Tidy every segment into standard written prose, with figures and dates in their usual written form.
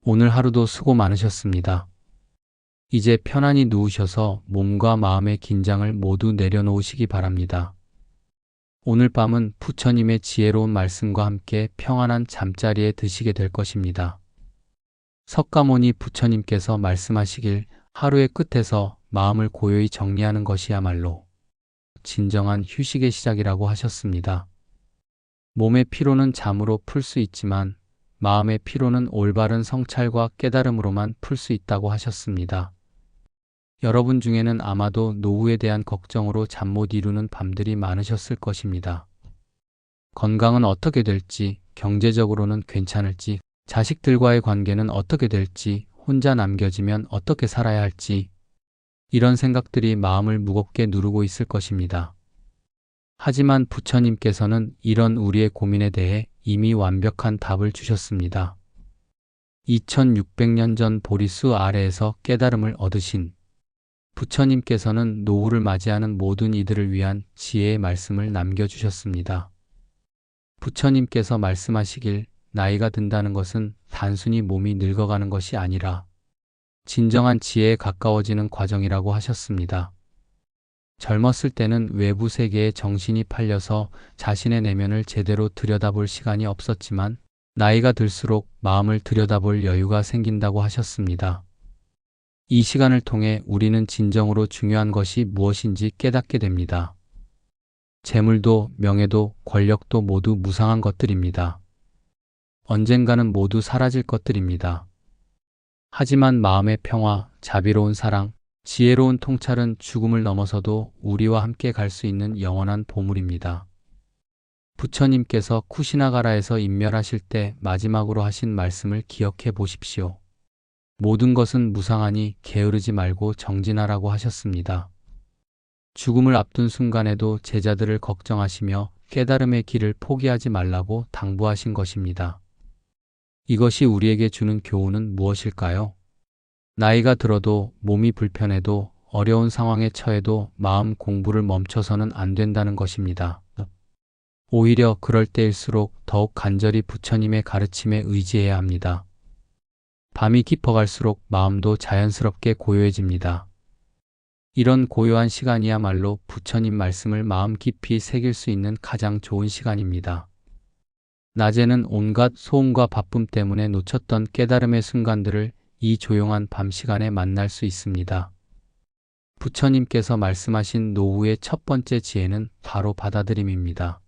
오늘 하루도 수고 많으셨습니다. 이제 편안히 누우셔서 몸과 마음의 긴장을 모두 내려놓으시기 바랍니다. 오늘 밤은 부처님의 지혜로운 말씀과 함께 평안한 잠자리에 드시게 될 것입니다. 석가모니 부처님께서 말씀하시길 하루의 끝에서 마음을 고요히 정리하는 것이야말로 진정한 휴식의 시작이라고 하셨습니다. 몸의 피로는 잠으로 풀 수 있지만 마음의 피로는 올바른 성찰과 깨달음으로만 풀 수 있다고 하셨습니다. 여러분 중에는 아마도 노후에 대한 걱정으로 잠 못 이루는 밤들이 많으셨을 것입니다. 건강은 어떻게 될지, 경제적으로는 괜찮을지, 자식들과의 관계는 어떻게 될지, 혼자 남겨지면 어떻게 살아야 할지, 이런 생각들이 마음을 무겁게 누르고 있을 것입니다. 하지만 부처님께서는 이런 우리의 고민에 대해 이미 완벽한 답을 주셨습니다. 2600년 전 보리수 아래에서 깨달음을 얻으신 부처님께서는 노후를 맞이하는 모든 이들을 위한 지혜의 말씀을 남겨주셨습니다. 부처님께서 말씀하시길 나이가 든다는 것은 단순히 몸이 늙어가는 것이 아니라 진정한 지혜에 가까워지는 과정이라고 하셨습니다. 젊었을 때는 외부 세계에 정신이 팔려서 자신의 내면을 제대로 들여다볼 시간이 없었지만 나이가 들수록 마음을 들여다볼 여유가 생긴다고 하셨습니다. 이 시간을 통해 우리는 진정으로 중요한 것이 무엇인지 깨닫게 됩니다. 재물도 명예도 권력도 모두 무상한 것들입니다. 언젠가는 모두 사라질 것들입니다. 하지만 마음의 평화, 자비로운 사랑, 지혜로운 통찰은 죽음을 넘어서도 우리와 함께 갈 수 있는 영원한 보물입니다. 부처님께서 쿠시나가라에서 인멸하실 때 마지막으로 하신 말씀을 기억해 보십시오. 모든 것은 무상하니 게으르지 말고 정진하라고 하셨습니다. 죽음을 앞둔 순간에도 제자들을 걱정하시며 깨달음의 길을 포기하지 말라고 당부하신 것입니다. 이것이 우리에게 주는 교훈은 무엇일까요? 나이가 들어도 몸이 불편해도 어려운 상황에 처해도 마음 공부를 멈춰서는 안 된다는 것입니다. 오히려 그럴 때일수록 더욱 간절히 부처님의 가르침에 의지해야 합니다. 밤이 깊어갈수록 마음도 자연스럽게 고요해집니다. 이런 고요한 시간이야말로 부처님 말씀을 마음 깊이 새길 수 있는 가장 좋은 시간입니다. 낮에는 온갖 소음과 바쁨 때문에 놓쳤던 깨달음의 순간들을 이 조용한 밤 시간에 만날 수 있습니다. 부처님께서 말씀하신 노후의 첫 번째 지혜는 바로 받아들임입니다.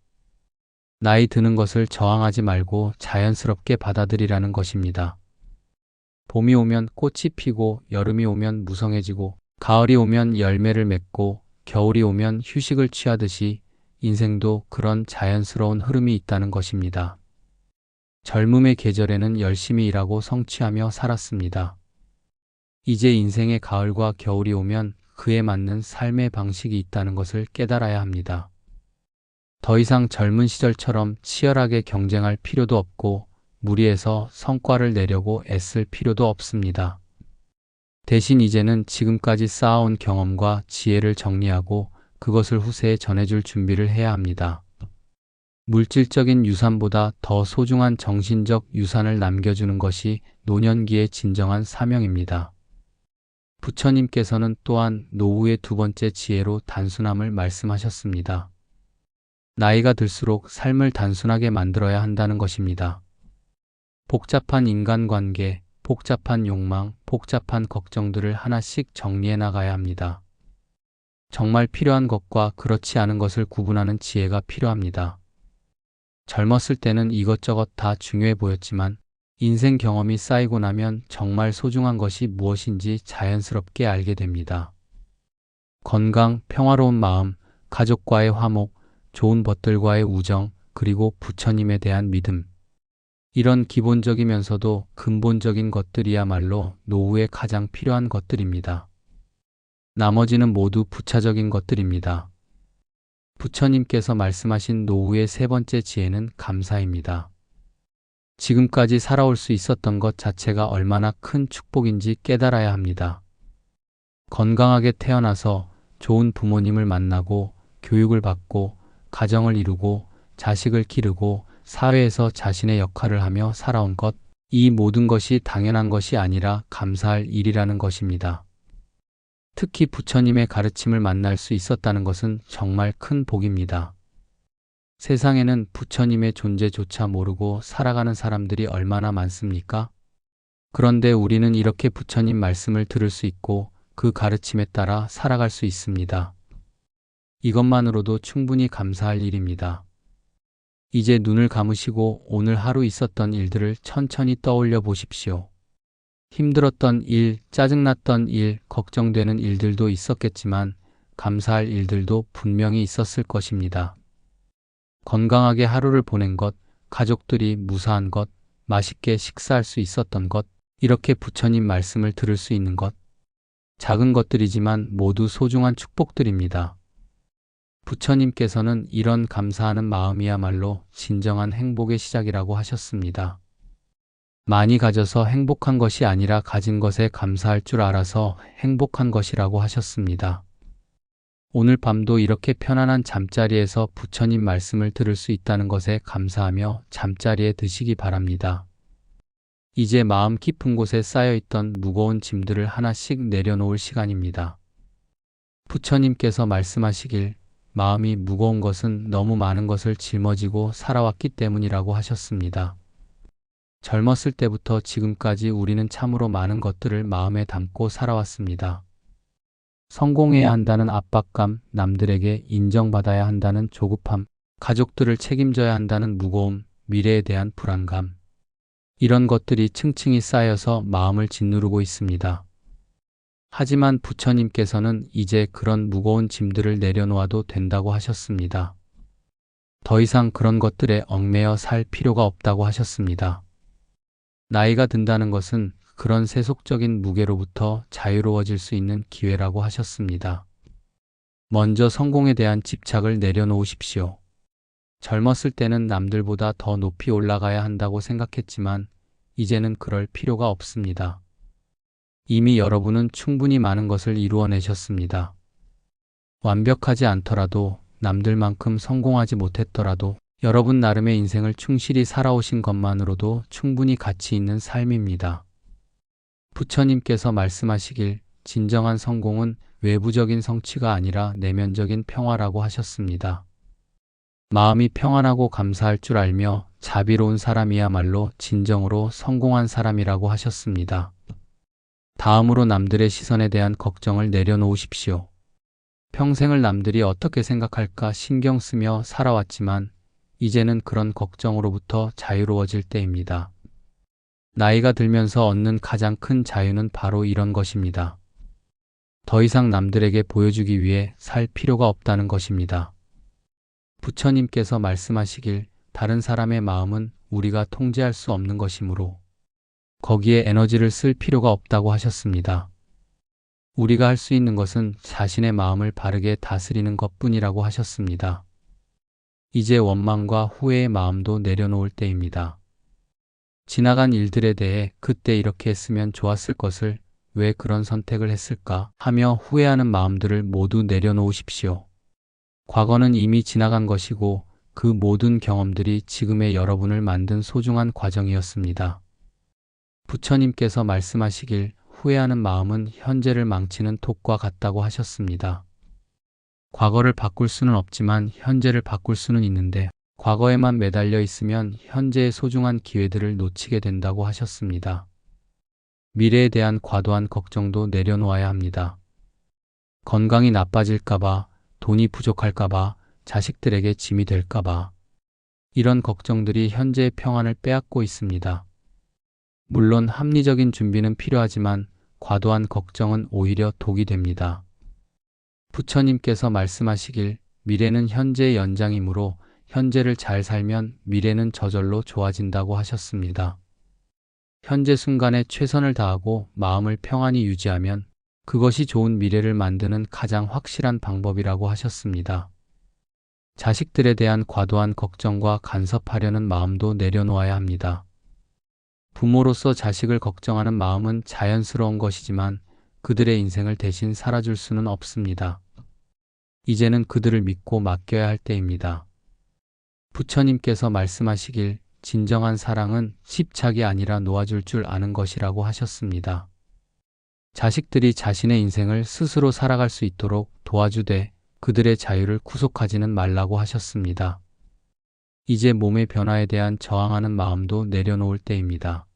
나이 드는 것을 저항하지 말고 자연스럽게 받아들이라는 것입니다. 봄이 오면 꽃이 피고 여름이 오면 무성해지고 가을이 오면 열매를 맺고 겨울이 오면 휴식을 취하듯이 인생도 그런 자연스러운 흐름이 있다는 것입니다. 젊음의 계절에는 열심히 일하고 성취하며 살았습니다. 이제 인생의 가을과 겨울이 오면 그에 맞는 삶의 방식이 있다는 것을 깨달아야 합니다. 더 이상 젊은 시절처럼 치열하게 경쟁할 필요도 없고 무리해서 성과를 내려고 애쓸 필요도 없습니다. 대신 이제는 지금까지 쌓아온 경험과 지혜를 정리하고 그것을 후세에 전해줄 준비를 해야 합니다. 물질적인 유산보다 더 소중한 정신적 유산을 남겨주는 것이 노년기의 진정한 사명입니다. 부처님께서는 또한 노후의 두 번째 지혜로 단순함을 말씀하셨습니다. 나이가 들수록 삶을 단순하게 만들어야 한다는 것입니다. 복잡한 인간관계, 복잡한 욕망, 복잡한 걱정들을 하나씩 정리해 나가야 합니다. 정말 필요한 것과 그렇지 않은 것을 구분하는 지혜가 필요합니다. 젊었을 때는 이것저것 다 중요해 보였지만 인생 경험이 쌓이고 나면 정말 소중한 것이 무엇인지 자연스럽게 알게 됩니다. 건강, 평화로운 마음, 가족과의 화목, 좋은 벗들과의 우정, 그리고 부처님에 대한 믿음. 이런 기본적이면서도 근본적인 것들이야말로 노후에 가장 필요한 것들입니다. 나머지는 모두 부차적인 것들입니다. 부처님께서 말씀하신 노후의 세 번째 지혜는 감사입니다. 지금까지 살아올 수 있었던 것 자체가 얼마나 큰 축복인지 깨달아야 합니다. 건강하게 태어나서 좋은 부모님을 만나고 교육을 받고 가정을 이루고 자식을 기르고 사회에서 자신의 역할을 하며 살아온 것, 이 모든 것이 당연한 것이 아니라 감사할 일이라는 것입니다. 특히 부처님의 가르침을 만날 수 있었다는 것은 정말 큰 복입니다. 세상에는 부처님의 존재조차 모르고 살아가는 사람들이 얼마나 많습니까? 그런데 우리는 이렇게 부처님 말씀을 들을 수 있고 그 가르침에 따라 살아갈 수 있습니다. 이것만으로도 충분히 감사할 일입니다. 이제 눈을 감으시고 오늘 하루 있었던 일들을 천천히 떠올려 보십시오. 힘들었던 일, 짜증났던 일, 걱정되는 일들도 있었겠지만 감사할 일들도 분명히 있었을 것입니다. 건강하게 하루를 보낸 것, 가족들이 무사한 것, 맛있게 식사할 수 있었던 것, 이렇게 부처님 말씀을 들을 수 있는 것, 작은 것들이지만 모두 소중한 축복들입니다. 부처님께서는 이런 감사하는 마음이야말로 진정한 행복의 시작이라고 하셨습니다. 많이 가져서 행복한 것이 아니라 가진 것에 감사할 줄 알아서 행복한 것이라고 하셨습니다. 오늘 밤도 이렇게 편안한 잠자리에서 부처님 말씀을 들을 수 있다는 것에 감사하며 잠자리에 드시기 바랍니다. 이제 마음 깊은 곳에 쌓여있던 무거운 짐들을 하나씩 내려놓을 시간입니다. 부처님께서 말씀하시길 마음이 무거운 것은 너무 많은 것을 짊어지고 살아왔기 때문이라고 하셨습니다. 젊었을 때부터 지금까지 우리는 참으로 많은 것들을 마음에 담고 살아왔습니다. 성공해야 한다는 압박감, 남들에게 인정받아야 한다는 조급함, 가족들을 책임져야 한다는 무거움, 미래에 대한 불안감. 이런 것들이 층층이 쌓여서 마음을 짓누르고 있습니다. 하지만 부처님께서는 이제 그런 무거운 짐들을 내려놓아도 된다고 하셨습니다. 더 이상 그런 것들에 얽매여 살 필요가 없다고 하셨습니다. 나이가 든다는 것은 그런 세속적인 무게로부터 자유로워질 수 있는 기회라고 하셨습니다. 먼저 성공에 대한 집착을 내려놓으십시오. 젊었을 때는 남들보다 더 높이 올라가야 한다고 생각했지만 이제는 그럴 필요가 없습니다. 이미 여러분은 충분히 많은 것을 이루어내셨습니다. 완벽하지 않더라도 남들만큼 성공하지 못했더라도 여러분 나름의 인생을 충실히 살아오신 것만으로도 충분히 가치 있는 삶입니다. 부처님께서 말씀하시길 진정한 성공은 외부적인 성취가 아니라 내면적인 평화라고 하셨습니다. 마음이 평안하고 감사할 줄 알며 자비로운 사람이야말로 진정으로 성공한 사람이라고 하셨습니다. 다음으로 남들의 시선에 대한 걱정을 내려놓으십시오. 평생을 남들이 어떻게 생각할까 신경 쓰며 살아왔지만 이제는 그런 걱정으로부터 자유로워질 때입니다. 나이가 들면서 얻는 가장 큰 자유는 바로 이런 것입니다. 더 이상 남들에게 보여주기 위해 살 필요가 없다는 것입니다. 부처님께서 말씀하시길 다른 사람의 마음은 우리가 통제할 수 없는 것이므로 거기에 에너지를 쓸 필요가 없다고 하셨습니다. 우리가 할 수 있는 것은 자신의 마음을 바르게 다스리는 것뿐이라고 하셨습니다. 이제 원망과 후회의 마음도 내려놓을 때입니다. 지나간 일들에 대해 그때 이렇게 했으면 좋았을 것을 왜 그런 선택을 했을까 하며 후회하는 마음들을 모두 내려놓으십시오. 과거는 이미 지나간 것이고 그 모든 경험들이 지금의 여러분을 만든 소중한 과정이었습니다. 부처님께서 말씀하시길 후회하는 마음은 현재를 망치는 독과 같다고 하셨습니다. 과거를 바꿀 수는 없지만 현재를 바꿀 수는 있는데 과거에만 매달려 있으면 현재의 소중한 기회들을 놓치게 된다고 하셨습니다. 미래에 대한 과도한 걱정도 내려놓아야 합니다. 건강이 나빠질까봐, 돈이 부족할까봐, 자식들에게 짐이 될까봐. 이런 걱정들이 현재의 평안을 빼앗고 있습니다. 물론 합리적인 준비는 필요하지만 과도한 걱정은 오히려 독이 됩니다. 부처님께서 말씀하시길 미래는 현재의 연장이므로 현재를 잘 살면 미래는 저절로 좋아진다고 하셨습니다. 현재 순간에 최선을 다하고 마음을 평안히 유지하면 그것이 좋은 미래를 만드는 가장 확실한 방법이라고 하셨습니다. 자식들에 대한 과도한 걱정과 간섭하려는 마음도 내려놓아야 합니다. 부모로서 자식을 걱정하는 마음은 자연스러운 것이지만 그들의 인생을 대신 살아줄 수는 없습니다. 이제는 그들을 믿고 맡겨야 할 때입니다. 부처님께서 말씀하시길 진정한 사랑은 집착이 아니라 놓아줄 줄 아는 것이라고 하셨습니다. 자식들이 자신의 인생을 스스로 살아갈 수 있도록 도와주되 그들의 자유를 구속하지는 말라고 하셨습니다. 이제 몸의 변화에 대한 저항하는 마음도 내려놓을 때입니다.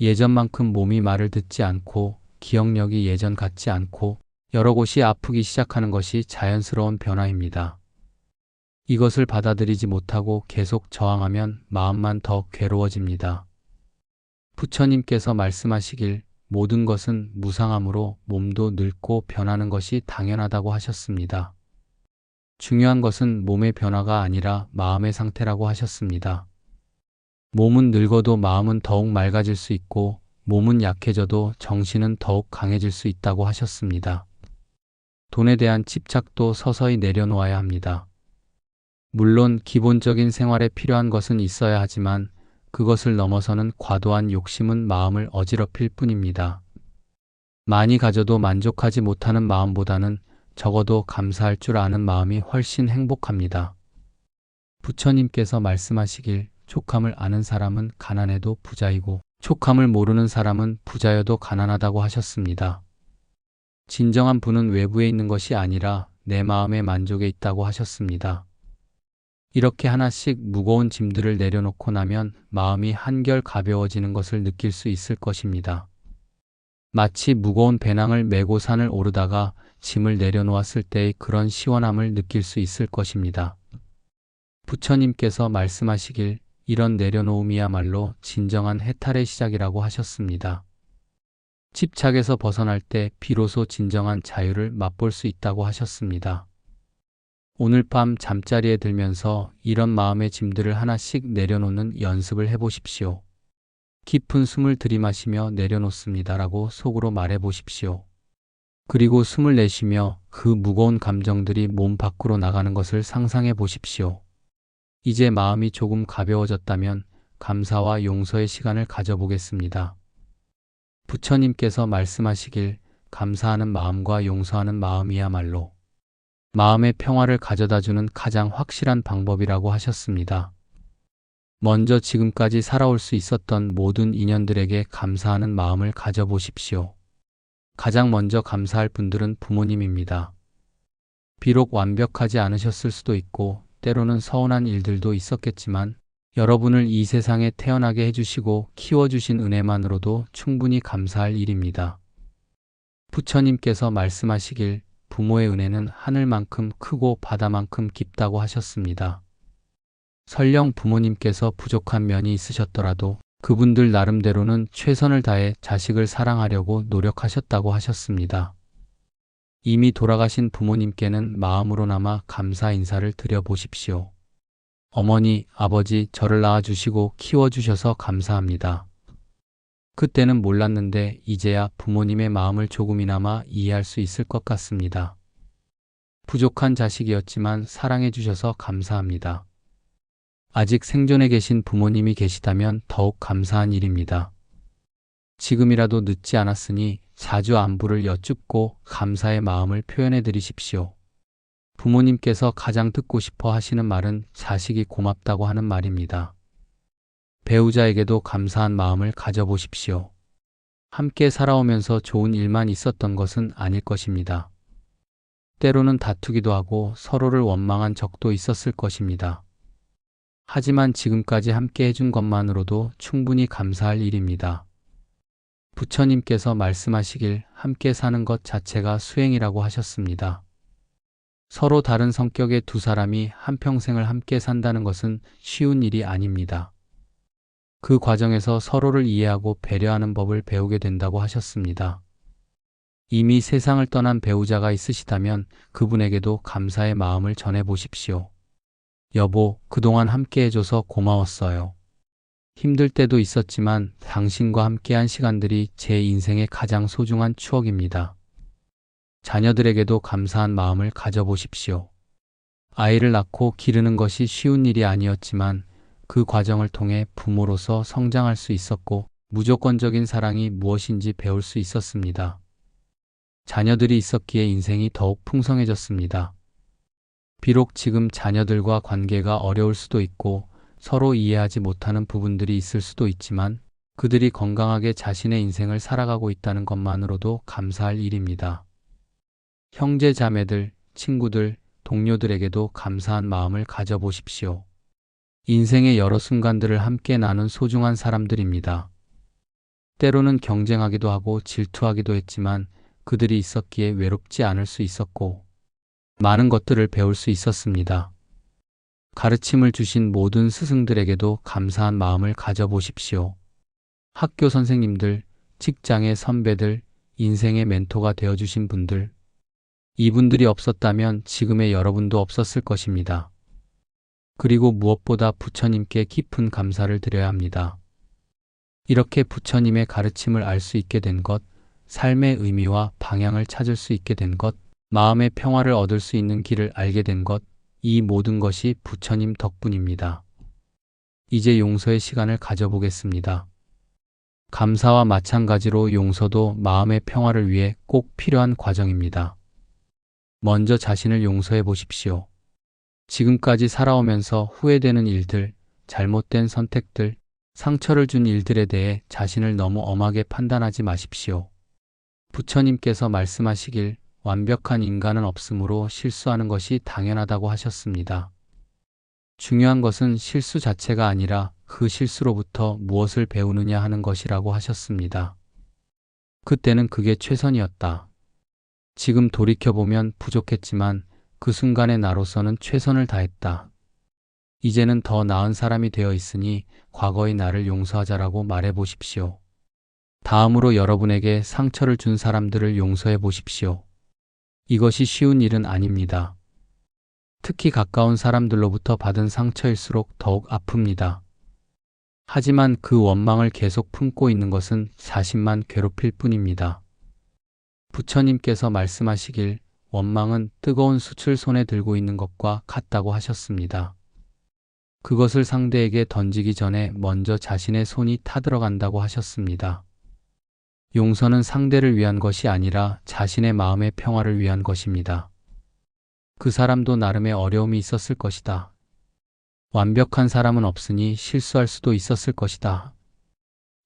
예전만큼 몸이 말을 듣지 않고 기억력이 예전 같지 않고 여러 곳이 아프기 시작하는 것이 자연스러운 변화입니다. 이것을 받아들이지 못하고 계속 저항하면 마음만 더 괴로워집니다. 부처님께서 말씀하시길 모든 것은 무상함으로 몸도 늙고 변하는 것이 당연하다고 하셨습니다. 중요한 것은 몸의 변화가 아니라 마음의 상태라고 하셨습니다. 몸은 늙어도 마음은 더욱 맑아질 수 있고 몸은 약해져도 정신은 더욱 강해질 수 있다고 하셨습니다. 돈에 대한 집착도 서서히 내려놓아야 합니다. 물론 기본적인 생활에 필요한 것은 있어야 하지만 그것을 넘어서는 과도한 욕심은 마음을 어지럽힐 뿐입니다. 많이 가져도 만족하지 못하는 마음보다는 적어도 감사할 줄 아는 마음이 훨씬 행복합니다. 부처님께서 말씀하시길 촉함을 아는 사람은 가난해도 부자이고 촉함을 모르는 사람은 부자여도 가난하다고 하셨습니다. 진정한 부는 외부에 있는 것이 아니라 내 마음의 만족에 있다고 하셨습니다. 이렇게 하나씩 무거운 짐들을 내려놓고 나면 마음이 한결 가벼워지는 것을 느낄 수 있을 것입니다. 마치 무거운 배낭을 메고 산을 오르다가 짐을 내려놓았을 때의 그런 시원함을 느낄 수 있을 것입니다. 부처님께서 말씀하시길 이런 내려놓음이야말로 진정한 해탈의 시작이라고 하셨습니다. 집착에서 벗어날 때 비로소 진정한 자유를 맛볼 수 있다고 하셨습니다. 오늘 밤 잠자리에 들면서 이런 마음의 짐들을 하나씩 내려놓는 연습을 해보십시오. 깊은 숨을 들이마시며 내려놓습니다라고 속으로 말해보십시오. 그리고 숨을 내쉬며 그 무거운 감정들이 몸 밖으로 나가는 것을 상상해 보십시오. 이제 마음이 조금 가벼워졌다면 감사와 용서의 시간을 가져보겠습니다. 부처님께서 말씀하시길 감사하는 마음과 용서하는 마음이야말로 마음의 평화를 가져다주는 가장 확실한 방법이라고 하셨습니다. 먼저 지금까지 살아올 수 있었던 모든 인연들에게 감사하는 마음을 가져보십시오. 가장 먼저 감사할 분들은 부모님입니다. 비록 완벽하지 않으셨을 수도 있고 때로는 서운한 일들도 있었겠지만 여러분을 이 세상에 태어나게 해주시고 키워주신 은혜만으로도 충분히 감사할 일입니다. 부처님께서 말씀하시길 부모의 은혜는 하늘만큼 크고 바다만큼 깊다고 하셨습니다. 설령 부모님께서 부족한 면이 있으셨더라도 그분들 나름대로는 최선을 다해 자식을 사랑하려고 노력하셨다고 하셨습니다. 이미 돌아가신 부모님께는 마음으로나마 감사 인사를 드려보십시오. 어머니, 아버지, 저를 낳아주시고 키워주셔서 감사합니다. 그때는 몰랐는데 이제야 부모님의 마음을 조금이나마 이해할 수 있을 것 같습니다. 부족한 자식이었지만 사랑해 주셔서 감사합니다. 아직 생존해 계신 부모님이 계시다면 더욱 감사한 일입니다. 지금이라도 늦지 않았으니 자주 안부를 여쭙고 감사의 마음을 표현해 드리십시오. 부모님께서 가장 듣고 싶어 하시는 말은 자식이 고맙다고 하는 말입니다. 배우자에게도 감사한 마음을 가져보십시오. 함께 살아오면서 좋은 일만 있었던 것은 아닐 것입니다. 때로는 다투기도 하고 서로를 원망한 적도 있었을 것입니다. 하지만 지금까지 함께 해준 것만으로도 충분히 감사할 일입니다. 부처님께서 말씀하시길 함께 사는 것 자체가 수행이라고 하셨습니다. 서로 다른 성격의 두 사람이 한평생을 함께 산다는 것은 쉬운 일이 아닙니다. 그 과정에서 서로를 이해하고 배려하는 법을 배우게 된다고 하셨습니다. 이미 세상을 떠난 배우자가 있으시다면 그분에게도 감사의 마음을 전해보십시오. 여보, 그동안 함께 해줘서 고마웠어요. 힘들 때도 있었지만 당신과 함께한 시간들이 제 인생의 가장 소중한 추억입니다. 자녀들에게도 감사한 마음을 가져보십시오. 아이를 낳고 기르는 것이 쉬운 일이 아니었지만 그 과정을 통해 부모로서 성장할 수 있었고 무조건적인 사랑이 무엇인지 배울 수 있었습니다. 자녀들이 있었기에 인생이 더욱 풍성해졌습니다. 비록 지금 자녀들과 관계가 어려울 수도 있고 서로 이해하지 못하는 부분들이 있을 수도 있지만 그들이 건강하게 자신의 인생을 살아가고 있다는 것만으로도 감사할 일입니다. 형제 자매들, 친구들, 동료들에게도 감사한 마음을 가져보십시오. 인생의 여러 순간들을 함께 나눈 소중한 사람들입니다. 때로는 경쟁하기도 하고 질투하기도 했지만 그들이 있었기에 외롭지 않을 수 있었고 많은 것들을 배울 수 있었습니다. 가르침을 주신 모든 스승들에게도 감사한 마음을 가져보십시오. 학교 선생님들, 직장의 선배들, 인생의 멘토가 되어주신 분들, 이분들이 없었다면 지금의 여러분도 없었을 것입니다. 그리고 무엇보다 부처님께 깊은 감사를 드려야 합니다. 이렇게 부처님의 가르침을 알 수 있게 된 것, 삶의 의미와 방향을 찾을 수 있게 된 것, 마음의 평화를 얻을 수 있는 길을 알게 된 것, 이 모든 것이 부처님 덕분입니다. 이제 용서의 시간을 가져보겠습니다. 감사와 마찬가지로 용서도 마음의 평화를 위해 꼭 필요한 과정입니다. 먼저 자신을 용서해 보십시오. 지금까지 살아오면서 후회되는 일들, 잘못된 선택들, 상처를 준 일들에 대해 자신을 너무 엄하게 판단하지 마십시오. 부처님께서 말씀하시길 완벽한 인간은 없으므로 실수하는 것이 당연하다고 하셨습니다. 중요한 것은 실수 자체가 아니라 그 실수로부터 무엇을 배우느냐 하는 것이라고 하셨습니다. 그때는 그게 최선이었다. 지금 돌이켜보면 부족했지만 그 순간의 나로서는 최선을 다했다. 이제는 더 나은 사람이 되어 있으니 과거의 나를 용서하자라고 말해 보십시오. 다음으로 여러분에게 상처를 준 사람들을 용서해 보십시오. 이것이 쉬운 일은 아닙니다. 특히 가까운 사람들로부터 받은 상처일수록 더욱 아픕니다. 하지만 그 원망을 계속 품고 있는 것은 자신만 괴롭힐 뿐입니다. 부처님께서 말씀하시길 원망은 뜨거운 숯을 손에 들고 있는 것과 같다고 하셨습니다. 그것을 상대에게 던지기 전에 먼저 자신의 손이 타들어간다고 하셨습니다. 용서는 상대를 위한 것이 아니라 자신의 마음의 평화를 위한 것입니다. 그 사람도 나름의 어려움이 있었을 것이다. 완벽한 사람은 없으니 실수할 수도 있었을 것이다.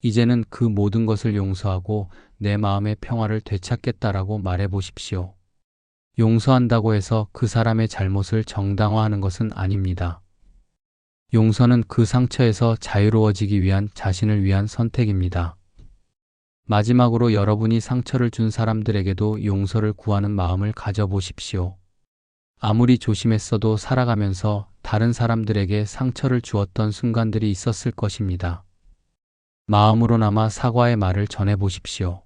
이제는 그 모든 것을 용서하고 내 마음의 평화를 되찾겠다라고 말해 보십시오. 용서한다고 해서 그 사람의 잘못을 정당화하는 것은 아닙니다. 용서는 그 상처에서 자유로워지기 위한 자신을 위한 선택입니다. 마지막으로 여러분이 상처를 준 사람들에게도 용서를 구하는 마음을 가져보십시오. 아무리 조심했어도 살아가면서 다른 사람들에게 상처를 주었던 순간들이 있었을 것입니다. 마음으로나마 사과의 말을 전해보십시오.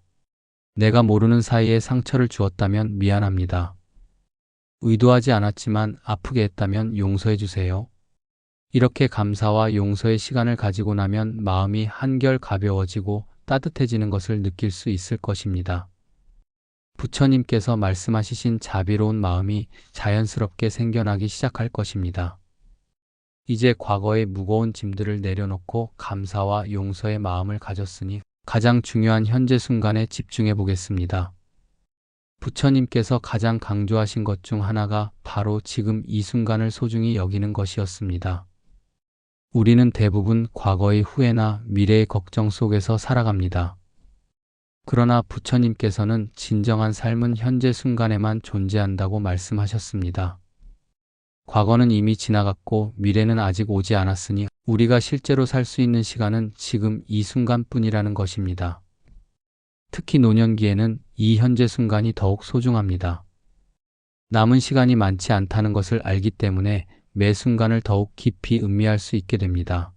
내가 모르는 사이에 상처를 주었다면 미안합니다. 의도하지 않았지만 아프게 했다면 용서해 주세요. 이렇게 감사와 용서의 시간을 가지고 나면 마음이 한결 가벼워지고 따뜻해지는 것을 느낄 수 있을 것입니다. 부처님께서 말씀하시신 자비로운 마음이 자연스럽게 생겨나기 시작할 것입니다. 이제 과거의 무거운 짐들을 내려놓고 감사와 용서의 마음을 가졌으니 가장 중요한 현재 순간에 집중해 보겠습니다. 부처님께서 가장 강조하신 것 중 하나가 바로 지금 이 순간을 소중히 여기는 것이었습니다. 우리는 대부분 과거의 후회나 미래의 걱정 속에서 살아갑니다. 그러나 부처님께서는 진정한 삶은 현재 순간에만 존재한다고 말씀하셨습니다. 과거는 이미 지나갔고 미래는 아직 오지 않았으니 우리가 실제로 살 수 있는 시간은 지금 이 순간뿐이라는 것입니다. 특히 노년기에는 이 현재 순간이 더욱 소중합니다. 남은 시간이 많지 않다는 것을 알기 때문에 매 순간을 더욱 깊이 음미할 수 있게 됩니다.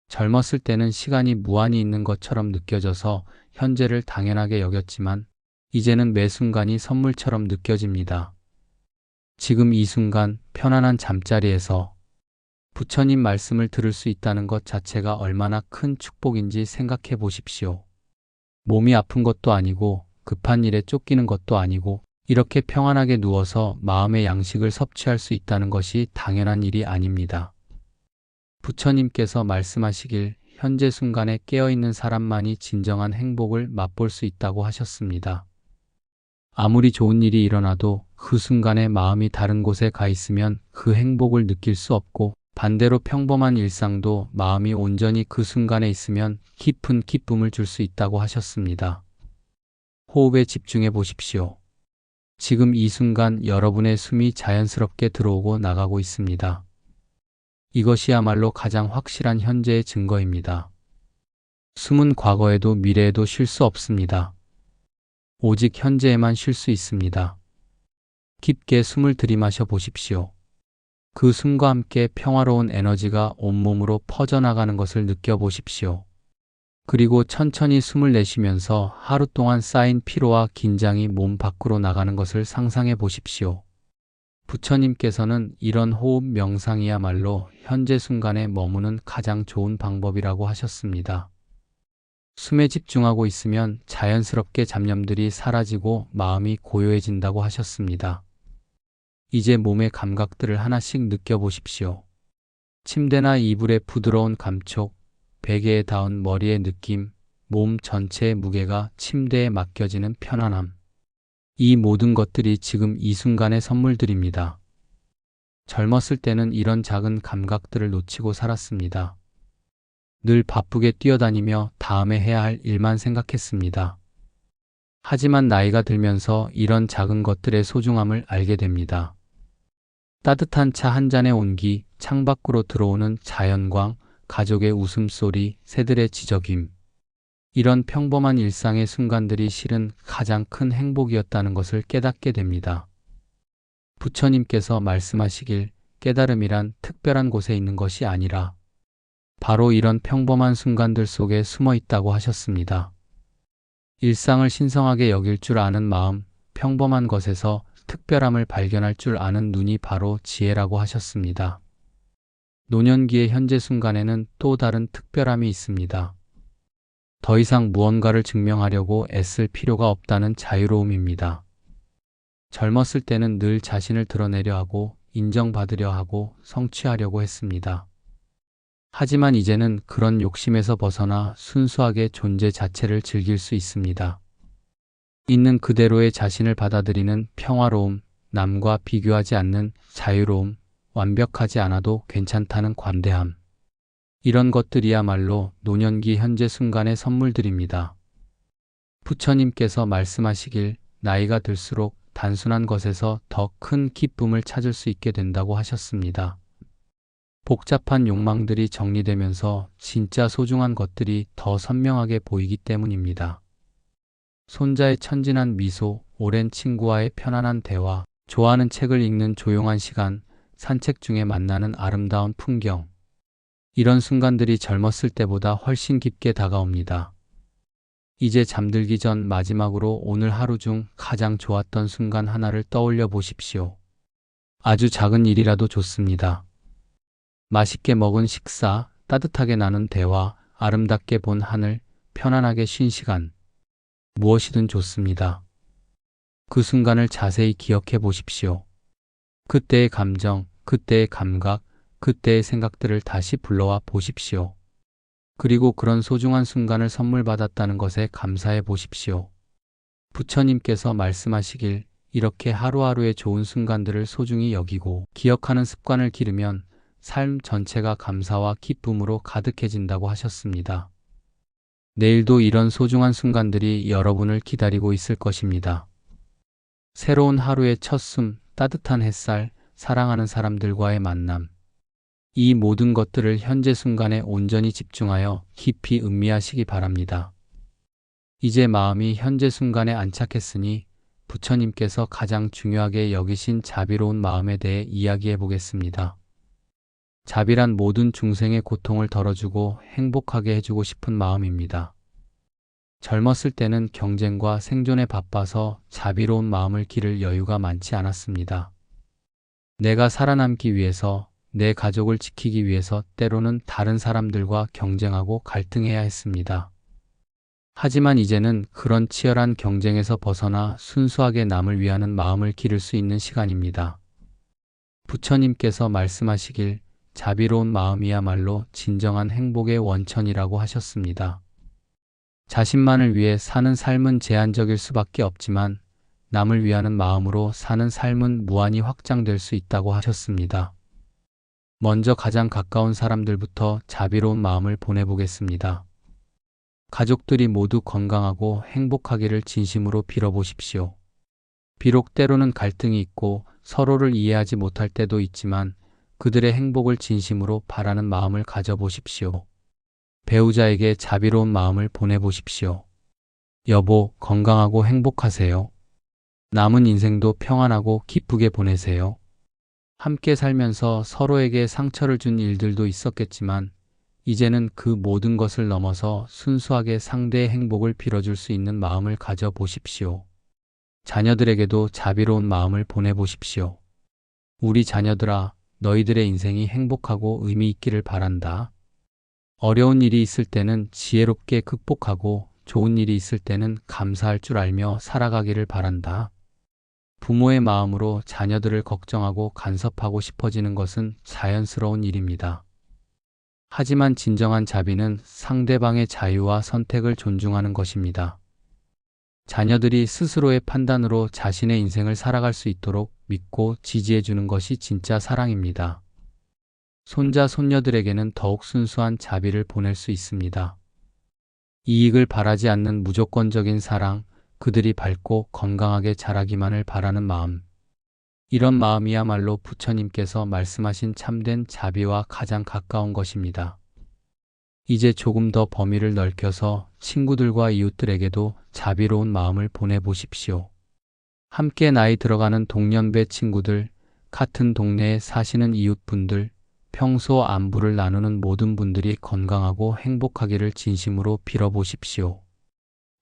젊었을 때는 시간이 무한히 있는 것처럼 느껴져서 현재를 당연하게 여겼지만 이제는 매 순간이 선물처럼 느껴집니다. 지금 이 순간 편안한 잠자리에서 부처님 말씀을 들을 수 있다는 것 자체가 얼마나 큰 축복인지 생각해 보십시오. 몸이 아픈 것도 아니고 급한 일에 쫓기는 것도 아니고 이렇게 평안하게 누워서 마음의 양식을 섭취할 수 있다는 것이 당연한 일이 아닙니다. 부처님께서 말씀하시길 현재 순간에 깨어있는 사람만이 진정한 행복을 맛볼 수 있다고 하셨습니다. 아무리 좋은 일이 일어나도 그 순간에 마음이 다른 곳에 가 있으면 그 행복을 느낄 수 없고 반대로 평범한 일상도 마음이 온전히 그 순간에 있으면 깊은 기쁨을 줄 수 있다고 하셨습니다. 호흡에 집중해 보십시오. 지금 이 순간 여러분의 숨이 자연스럽게 들어오고 나가고 있습니다. 이것이야말로 가장 확실한 현재의 증거입니다. 숨은 과거에도 미래에도 쉴 수 없습니다. 오직 현재에만 쉴 수 있습니다. 깊게 숨을 들이마셔 보십시오. 그 숨과 함께 평화로운 에너지가 온몸으로 퍼져나가는 것을 느껴보십시오. 그리고 천천히 숨을 내쉬면서 하루 동안 쌓인 피로와 긴장이 몸 밖으로 나가는 것을 상상해 보십시오. 부처님께서는 이런 호흡 명상이야말로 현재 순간에 머무는 가장 좋은 방법이라고 하셨습니다. 숨에 집중하고 있으면 자연스럽게 잡념들이 사라지고 마음이 고요해진다고 하셨습니다. 이제 몸의 감각들을 하나씩 느껴보십시오. 침대나 이불의 부드러운 감촉, 베개에 닿은 머리의 느낌, 몸 전체의 무게가 침대에 맡겨지는 편안함. 이 모든 것들이 지금 이 순간의 선물들입니다. 젊었을 때는 이런 작은 감각들을 놓치고 살았습니다. 늘 바쁘게 뛰어다니며 다음에 해야 할 일만 생각했습니다. 하지만 나이가 들면서 이런 작은 것들의 소중함을 알게 됩니다. 따뜻한 차 한 잔의 온기, 창밖으로 들어오는 자연광, 가족의 웃음소리, 새들의 지저귐. 이런 평범한 일상의 순간들이 실은 가장 큰 행복이었다는 것을 깨닫게 됩니다. 부처님께서 말씀하시길 깨달음이란 특별한 곳에 있는 것이 아니라 바로 이런 평범한 순간들 속에 숨어 있다고 하셨습니다. 일상을 신성하게 여길 줄 아는 마음, 평범한 것에서 특별함을 발견할 줄 아는 눈이 바로 지혜라고 하셨습니다. 노년기의 현재 순간에는 또 다른 특별함이 있습니다. 더 이상 무언가를 증명하려고 애쓸 필요가 없다는 자유로움입니다. 젊었을 때는 늘 자신을 드러내려 하고 인정받으려 하고 성취하려고 했습니다. 하지만 이제는 그런 욕심에서 벗어나 순수하게 존재 자체를 즐길 수 있습니다. 있는 그대로의 자신을 받아들이는 평화로움, 남과 비교하지 않는 자유로움, 완벽하지 않아도 괜찮다는 관대함. 이런 것들이야말로 노년기 현재 순간의 선물들입니다. 부처님께서 말씀하시길 나이가 들수록 단순한 것에서 더 큰 기쁨을 찾을 수 있게 된다고 하셨습니다. 복잡한 욕망들이 정리되면서 진짜 소중한 것들이 더 선명하게 보이기 때문입니다. 손자의 천진한 미소, 오랜 친구와의 편안한 대화, 좋아하는 책을 읽는 조용한 시간, 산책 중에 만나는 아름다운 풍경. 이런 순간들이 젊었을 때보다 훨씬 깊게 다가옵니다. 이제 잠들기 전 마지막으로 오늘 하루 중 가장 좋았던 순간 하나를 떠올려 보십시오. 아주 작은 일이라도 좋습니다. 맛있게 먹은 식사, 따뜻하게 나눈 대화, 아름답게 본 하늘, 편안하게 쉰 시간. 무엇이든 좋습니다. 그 순간을 자세히 기억해 보십시오. 그때의 감정, 그때의 감각, 그때의 생각들을 다시 불러와 보십시오. 그리고 그런 소중한 순간을 선물 받았다는 것에 감사해 보십시오. 부처님께서 말씀하시길 이렇게 하루하루의 좋은 순간들을 소중히 여기고 기억하는 습관을 기르면 삶 전체가 감사와 기쁨으로 가득해진다고 하셨습니다. 내일도 이런 소중한 순간들이 여러분을 기다리고 있을 것입니다. 새로운 하루의 첫 숨, 따뜻한 햇살, 사랑하는 사람들과의 만남. 이 모든 것들을 현재 순간에 온전히 집중하여 깊이 음미하시기 바랍니다. 이제 마음이 현재 순간에 안착했으니 부처님께서 가장 중요하게 여기신 자비로운 마음에 대해 이야기해 보겠습니다. 자비란 모든 중생의 고통을 덜어주고 행복하게 해주고 싶은 마음입니다. 젊었을 때는 경쟁과 생존에 바빠서 자비로운 마음을 기를 여유가 많지 않았습니다. 내가 살아남기 위해서, 내 가족을 지키기 위해서 때로는 다른 사람들과 경쟁하고 갈등해야 했습니다. 하지만 이제는 그런 치열한 경쟁에서 벗어나 순수하게 남을 위하는 마음을 기를 수 있는 시간입니다. 부처님께서 말씀하시길 자비로운 마음이야말로 진정한 행복의 원천이라고 하셨습니다. 자신만을 위해 사는 삶은 제한적일 수밖에 없지만 남을 위하는 마음으로 사는 삶은 무한히 확장될 수 있다고 하셨습니다. 먼저 가장 가까운 사람들부터 자비로운 마음을 보내보겠습니다. 가족들이 모두 건강하고 행복하기를 진심으로 빌어보십시오. 비록 때로는 갈등이 있고 서로를 이해하지 못할 때도 있지만 그들의 행복을 진심으로 바라는 마음을 가져보십시오. 배우자에게 자비로운 마음을 보내보십시오. 여보, 건강하고 행복하세요. 남은 인생도 평안하고 기쁘게 보내세요. 함께 살면서 서로에게 상처를 준 일들도 있었겠지만 이제는 그 모든 것을 넘어서 순수하게 상대의 행복을 빌어줄 수 있는 마음을 가져보십시오. 자녀들에게도 자비로운 마음을 보내보십시오. 우리 자녀들아, 너희들의 인생이 행복하고 의미 있기를 바란다. 어려운 일이 있을 때는 지혜롭게 극복하고 좋은 일이 있을 때는 감사할 줄 알며 살아가기를 바란다. 부모의 마음으로 자녀들을 걱정하고 간섭하고 싶어지는 것은 자연스러운 일입니다. 하지만 진정한 자비는 상대방의 자유와 선택을 존중하는 것입니다. 자녀들이 스스로의 판단으로 자신의 인생을 살아갈 수 있도록 믿고 지지해 주는 것이 진짜 사랑입니다. 손자, 손녀들에게는 더욱 순수한 자비를 보낼 수 있습니다. 이익을 바라지 않는 무조건적인 사랑, 그들이 밝고 건강하게 자라기만을 바라는 마음. 이런 마음이야말로 부처님께서 말씀하신 참된 자비와 가장 가까운 것입니다. 이제 조금 더 범위를 넓혀서 친구들과 이웃들에게도 자비로운 마음을 보내보십시오. 함께 나이 들어가는 동년배 친구들, 같은 동네에 사시는 이웃분들, 평소 안부를 나누는 모든 분들이 건강하고 행복하기를 진심으로 빌어보십시오.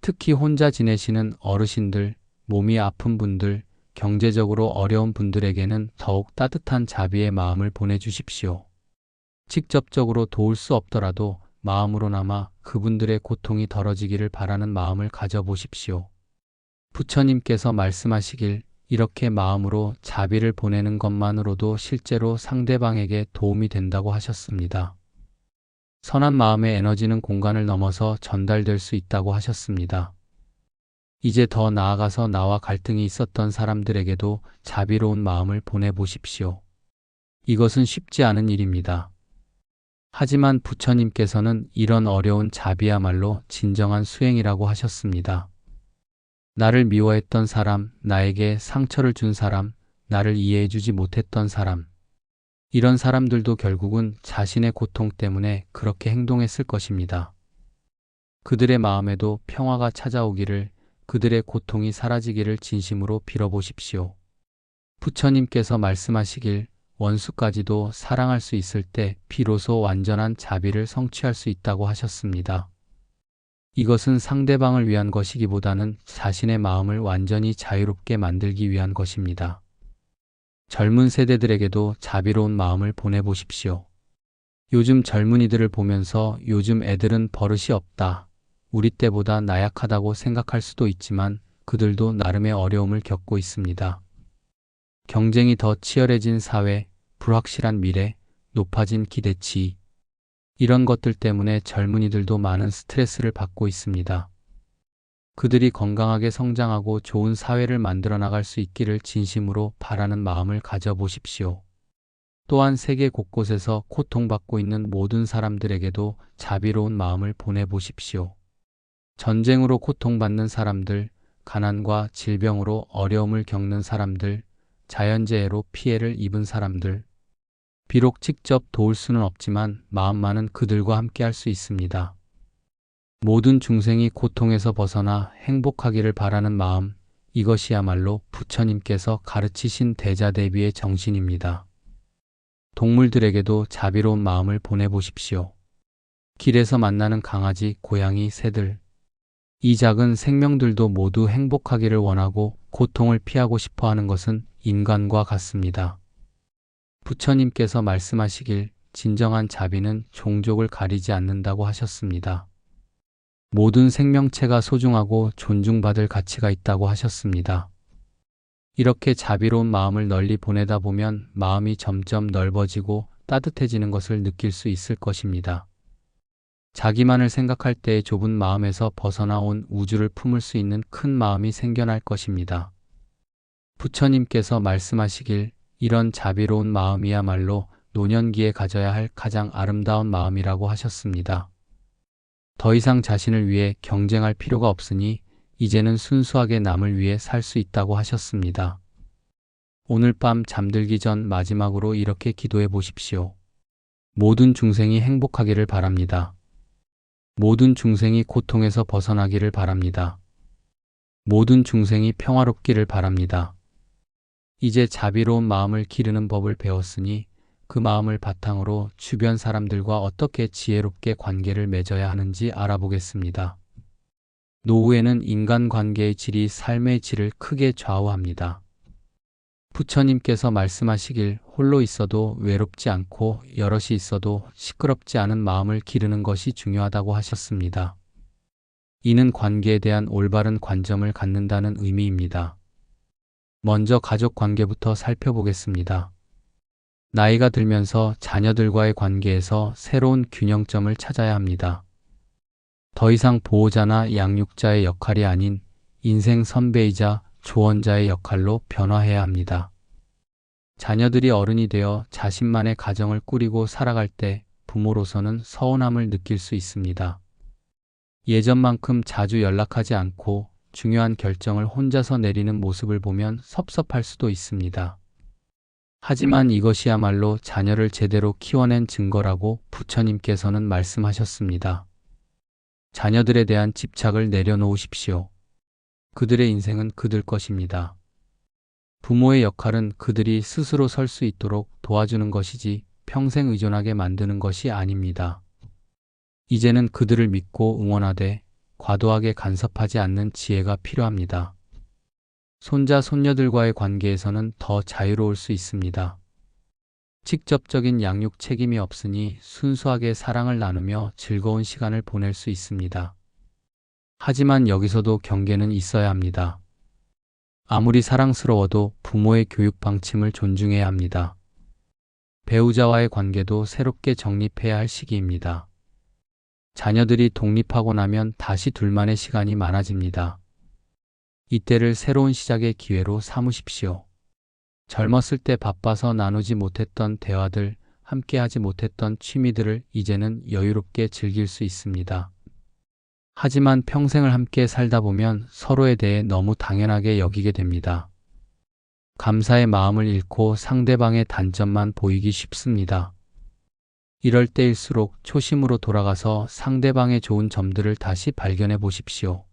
특히 혼자 지내시는 어르신들, 몸이 아픈 분들, 경제적으로 어려운 분들에게는 더욱 따뜻한 자비의 마음을 보내주십시오. 직접적으로 도울 수 없더라도 마음으로나마 그분들의 고통이 덜어지기를 바라는 마음을 가져보십시오. 부처님께서 말씀하시길 이렇게 마음으로 자비를 보내는 것만으로도 실제로 상대방에게 도움이 된다고 하셨습니다. 선한 마음의 에너지는 공간을 넘어서 전달될 수 있다고 하셨습니다. 이제 더 나아가서 나와 갈등이 있었던 사람들에게도 자비로운 마음을 보내보십시오. 이것은 쉽지 않은 일입니다. 하지만 부처님께서는 이런 어려운 자비야말로 진정한 수행이라고 하셨습니다. 나를 미워했던 사람, 나에게 상처를 준 사람, 나를 이해해주지 못했던 사람, 이런 사람들도 결국은 자신의 고통 때문에 그렇게 행동했을 것입니다. 그들의 마음에도 평화가 찾아오기를, 그들의 고통이 사라지기를 진심으로 빌어보십시오. 부처님께서 말씀하시길 원수까지도 사랑할 수 있을 때 비로소 완전한 자비를 성취할 수 있다고 하셨습니다. 이것은 상대방을 위한 것이기보다는 자신의 마음을 완전히 자유롭게 만들기 위한 것입니다. 젊은 세대들에게도 자비로운 마음을 보내보십시오. 요즘 젊은이들을 보면서 요즘 애들은 버릇이 없다, 우리 때보다 나약하다고 생각할 수도 있지만 그들도 나름의 어려움을 겪고 있습니다. 경쟁이 더 치열해진 사회, 불확실한 미래, 높아진 기대치, 이런 것들 때문에 젊은이들도 많은 스트레스를 받고 있습니다. 그들이 건강하게 성장하고 좋은 사회를 만들어 나갈 수 있기를 진심으로 바라는 마음을 가져보십시오. 또한 세계 곳곳에서 고통받고 있는 모든 사람들에게도 자비로운 마음을 보내보십시오. 전쟁으로 고통받는 사람들, 가난과 질병으로 어려움을 겪는 사람들, 자연재해로 피해를 입은 사람들, 비록 직접 도울 수는 없지만 마음만은 그들과 함께 할 수 있습니다. 모든 중생이 고통에서 벗어나 행복하기를 바라는 마음, 이것이야말로 부처님께서 가르치신 대자대비의 정신입니다. 동물들에게도 자비로운 마음을 보내보십시오. 길에서 만나는 강아지, 고양이, 새들, 이 작은 생명들도 모두 행복하기를 원하고 고통을 피하고 싶어 하는 것은 인간과 같습니다. 부처님께서 말씀하시길 진정한 자비는 종족을 가리지 않는다고 하셨습니다. 모든 생명체가 소중하고 존중받을 가치가 있다고 하셨습니다. 이렇게 자비로운 마음을 널리 보내다 보면 마음이 점점 넓어지고 따뜻해지는 것을 느낄 수 있을 것입니다. 자기만을 생각할 때의 좁은 마음에서 벗어나온 우주를 품을 수 있는 큰 마음이 생겨날 것입니다. 부처님께서 말씀하시길 이런 자비로운 마음이야말로 노년기에 가져야 할 가장 아름다운 마음이라고 하셨습니다. 더 이상 자신을 위해 경쟁할 필요가 없으니 이제는 순수하게 남을 위해 살 수 있다고 하셨습니다. 오늘 밤 잠들기 전 마지막으로 이렇게 기도해 보십시오. 모든 중생이 행복하기를 바랍니다. 모든 중생이 고통에서 벗어나기를 바랍니다. 모든 중생이 평화롭기를 바랍니다. 이제 자비로운 마음을 기르는 법을 배웠으니 그 마음을 바탕으로 주변 사람들과 어떻게 지혜롭게 관계를 맺어야 하는지 알아보겠습니다. 노후에는 인간관계의 질이 삶의 질을 크게 좌우합니다. 부처님께서 말씀하시길 홀로 있어도 외롭지 않고 여럿이 있어도 시끄럽지 않은 마음을 기르는 것이 중요하다고 하셨습니다. 이는 관계에 대한 올바른 관점을 갖는다는 의미입니다. 먼저 가족 관계부터 살펴보겠습니다. 나이가 들면서 자녀들과의 관계에서 새로운 균형점을 찾아야 합니다. 더 이상 보호자나 양육자의 역할이 아닌 인생 선배이자 조언자의 역할로 변화해야 합니다. 자녀들이 어른이 되어 자신만의 가정을 꾸리고 살아갈 때 부모로서는 서운함을 느낄 수 있습니다. 예전만큼 자주 연락하지 않고 중요한 결정을 혼자서 내리는 모습을 보면 섭섭할 수도 있습니다. 하지만 이것이야말로 자녀를 제대로 키워낸 증거라고 부처님께서는 말씀하셨습니다. 자녀들에 대한 집착을 내려놓으십시오. 그들의 인생은 그들 것입니다. 부모의 역할은 그들이 스스로 설 수 있도록 도와주는 것이지 평생 의존하게 만드는 것이 아닙니다. 이제는 그들을 믿고 응원하되 과도하게 간섭하지 않는 지혜가 필요합니다. 손자, 손녀들과의 관계에서는 더 자유로울 수 있습니다. 직접적인 양육 책임이 없으니 순수하게 사랑을 나누며 즐거운 시간을 보낼 수 있습니다. 하지만 여기서도 경계는 있어야 합니다. 아무리 사랑스러워도 부모의 교육 방침을 존중해야 합니다. 배우자와의 관계도 새롭게 정립해야 할 시기입니다. 자녀들이 독립하고 나면 다시 둘만의 시간이 많아집니다. 이때를 새로운 시작의 기회로 삼으십시오. 젊었을 때 바빠서 나누지 못했던 대화들, 함께하지 못했던 취미들을 이제는 여유롭게 즐길 수 있습니다. 하지만 평생을 함께 살다 보면 서로에 대해 너무 당연하게 여기게 됩니다. 감사의 마음을 잃고 상대방의 단점만 보이기 쉽습니다. 이럴 때일수록 초심으로 돌아가서 상대방의 좋은 점들을 다시 발견해 보십시오.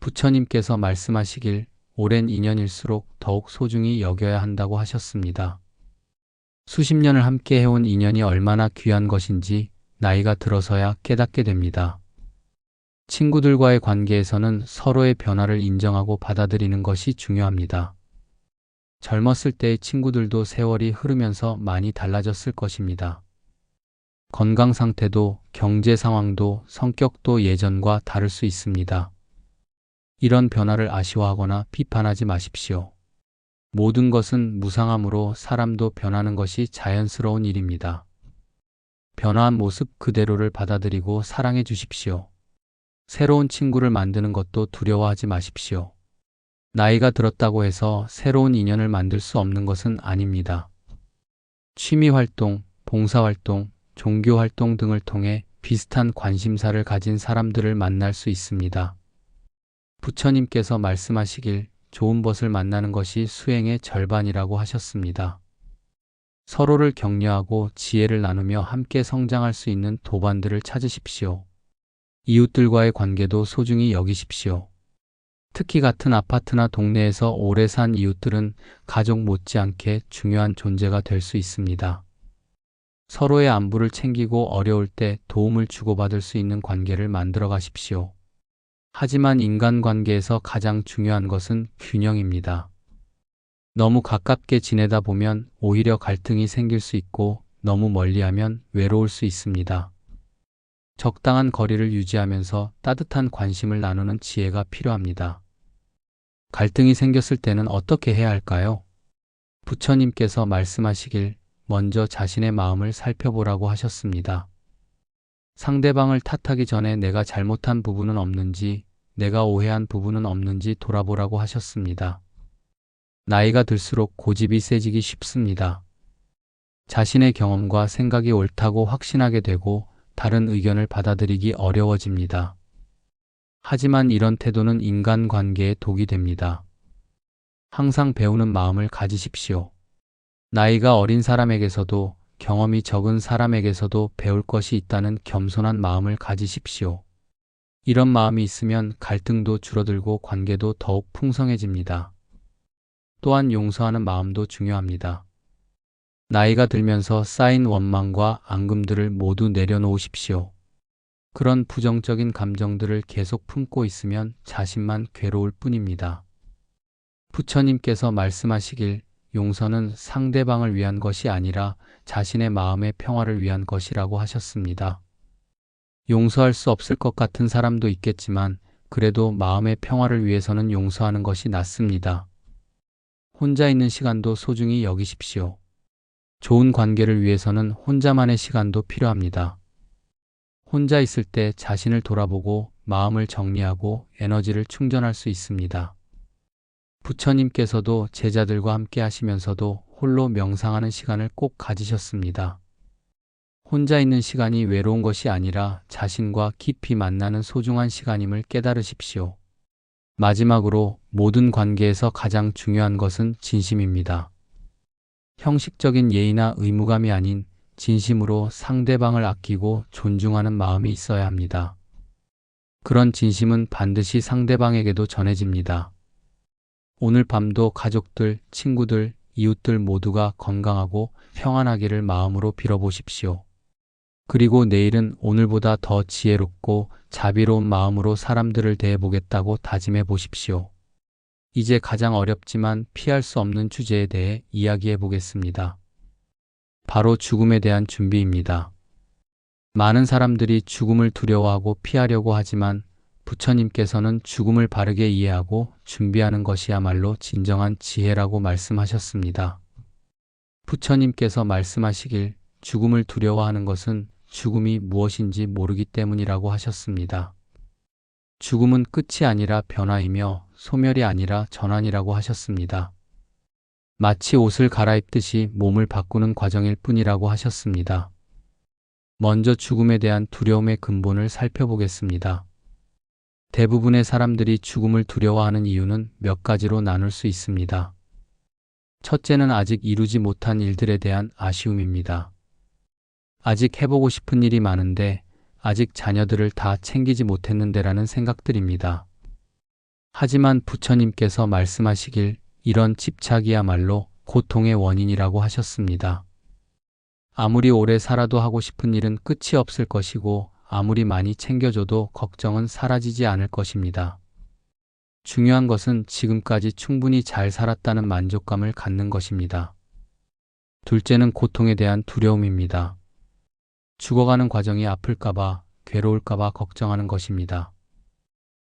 부처님께서 말씀하시길 오랜 인연일수록 더욱 소중히 여겨야 한다고 하셨습니다. 수십 년을 함께 해온 인연이 얼마나 귀한 것인지 나이가 들어서야 깨닫게 됩니다. 친구들과의 관계에서는 서로의 변화를 인정하고 받아들이는 것이 중요합니다. 젊었을 때의 친구들도 세월이 흐르면서 많이 달라졌을 것입니다. 건강 상태도 경제 상황도 성격도 예전과 다를 수 있습니다. 이런 변화를 아쉬워하거나 비판하지 마십시오. 모든 것은 무상함으로 사람도 변하는 것이 자연스러운 일입니다. 변화한 모습 그대로를 받아들이고 사랑해 주십시오. 새로운 친구를 만드는 것도 두려워하지 마십시오. 나이가 들었다고 해서 새로운 인연을 만들 수 없는 것은 아닙니다. 취미활동, 봉사활동, 종교활동 등을 통해 비슷한 관심사를 가진 사람들을 만날 수 있습니다. 부처님께서 말씀하시길 좋은 벗을 만나는 것이 수행의 절반이라고 하셨습니다. 서로를 격려하고 지혜를 나누며 함께 성장할 수 있는 도반들을 찾으십시오. 이웃들과의 관계도 소중히 여기십시오. 특히 같은 아파트나 동네에서 오래 산 이웃들은 가족 못지않게 중요한 존재가 될 수 있습니다. 서로의 안부를 챙기고 어려울 때 도움을 주고받을 수 있는 관계를 만들어 가십시오. 하지만 인간관계에서 가장 중요한 것은 균형입니다. 너무 가깝게 지내다 보면 오히려 갈등이 생길 수 있고 너무 멀리하면 외로울 수 있습니다. 적당한 거리를 유지하면서 따뜻한 관심을 나누는 지혜가 필요합니다. 갈등이 생겼을 때는 어떻게 해야 할까요? 부처님께서 말씀하시길 먼저 자신의 마음을 살펴보라고 하셨습니다. 상대방을 탓하기 전에 내가 잘못한 부분은 없는지, 내가 오해한 부분은 없는지 돌아보라고 하셨습니다. 나이가 들수록 고집이 세지기 쉽습니다. 자신의 경험과 생각이 옳다고 확신하게 되고 다른 의견을 받아들이기 어려워집니다. 하지만 이런 태도는 인간관계에 독이 됩니다. 항상 배우는 마음을 가지십시오. 나이가 어린 사람에게서도 경험이 적은 사람에게서도 배울 것이 있다는 겸손한 마음을 가지십시오. 이런 마음이 있으면 갈등도 줄어들고 관계도 더욱 풍성해집니다. 또한 용서하는 마음도 중요합니다. 나이가 들면서 쌓인 원망과 앙금들을 모두 내려놓으십시오. 그런 부정적인 감정들을 계속 품고 있으면 자신만 괴로울 뿐입니다. 부처님께서 말씀하시길 용서는 상대방을 위한 것이 아니라 자신의 마음의 평화를 위한 것이라고 하셨습니다. 용서할 수 없을 것 같은 사람도 있겠지만 그래도 마음의 평화를 위해서는 용서하는 것이 낫습니다. 혼자 있는 시간도 소중히 여기십시오. 좋은 관계를 위해서는 혼자만의 시간도 필요합니다. 혼자 있을 때 자신을 돌아보고 마음을 정리하고 에너지를 충전할 수 있습니다. 부처님께서도 제자들과 함께 하시면서도 홀로 명상하는 시간을 꼭 가지셨습니다. 혼자 있는 시간이 외로운 것이 아니라 자신과 깊이 만나는 소중한 시간임을 깨달으십시오. 마지막으로 모든 관계에서 가장 중요한 것은 진심입니다. 형식적인 예의나 의무감이 아닌 진심으로 상대방을 아끼고 존중하는 마음이 있어야 합니다. 그런 진심은 반드시 상대방에게도 전해집니다. 오늘 밤도 가족들, 친구들, 이웃들 모두가 건강하고 평안하기를 마음으로 빌어보십시오. 그리고 내일은 오늘보다 더 지혜롭고 자비로운 마음으로 사람들을 대해보겠다고 다짐해 보십시오. 이제 가장 어렵지만 피할 수 없는 주제에 대해 이야기해 보겠습니다. 바로 죽음에 대한 준비입니다. 많은 사람들이 죽음을 두려워하고 피하려고 하지만 부처님께서는 죽음을 바르게 이해하고 준비하는 것이야말로 진정한 지혜라고 말씀하셨습니다. 부처님께서 말씀하시길 죽음을 두려워하는 것은 죽음이 무엇인지 모르기 때문이라고 하셨습니다. 죽음은 끝이 아니라 변화이며 소멸이 아니라 전환이라고 하셨습니다. 마치 옷을 갈아입듯이 몸을 바꾸는 과정일 뿐이라고 하셨습니다. 먼저 죽음에 대한 두려움의 근본을 살펴보겠습니다. 대부분의 사람들이 죽음을 두려워하는 이유는 몇 가지로 나눌 수 있습니다. 첫째는 아직 이루지 못한 일들에 대한 아쉬움입니다. 아직 해보고 싶은 일이 많은데 아직 자녀들을 다 챙기지 못했는데라는 생각들입니다. 하지만 부처님께서 말씀하시길 이런 집착이야말로 고통의 원인이라고 하셨습니다. 아무리 오래 살아도 하고 싶은 일은 끝이 없을 것이고 아무리 많이 챙겨줘도 걱정은 사라지지 않을 것입니다. 중요한 것은 지금까지 충분히 잘 살았다는 만족감을 갖는 것입니다. 둘째는 고통에 대한 두려움입니다. 죽어가는 과정이 아플까봐, 괴로울까봐 걱정하는 것입니다.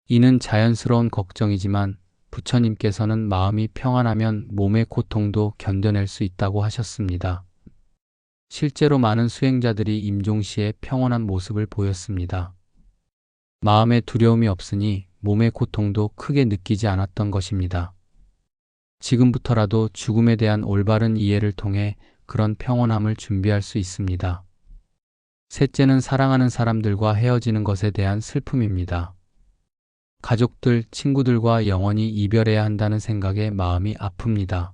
이는 자연스러운 걱정이지만 부처님께서는 마음이 평안하면 몸의 고통도 견뎌낼 수 있다고 하셨습니다. 실제로 많은 수행자들이 임종시에 평온한 모습을 보였습니다. 마음에 두려움이 없으니 몸의 고통도 크게 느끼지 않았던 것입니다. 지금부터라도 죽음에 대한 올바른 이해를 통해 그런 평온함을 준비할 수 있습니다. 셋째는 사랑하는 사람들과 헤어지는 것에 대한 슬픔입니다. 가족들, 친구들과 영원히 이별해야 한다는 생각에 마음이 아픕니다.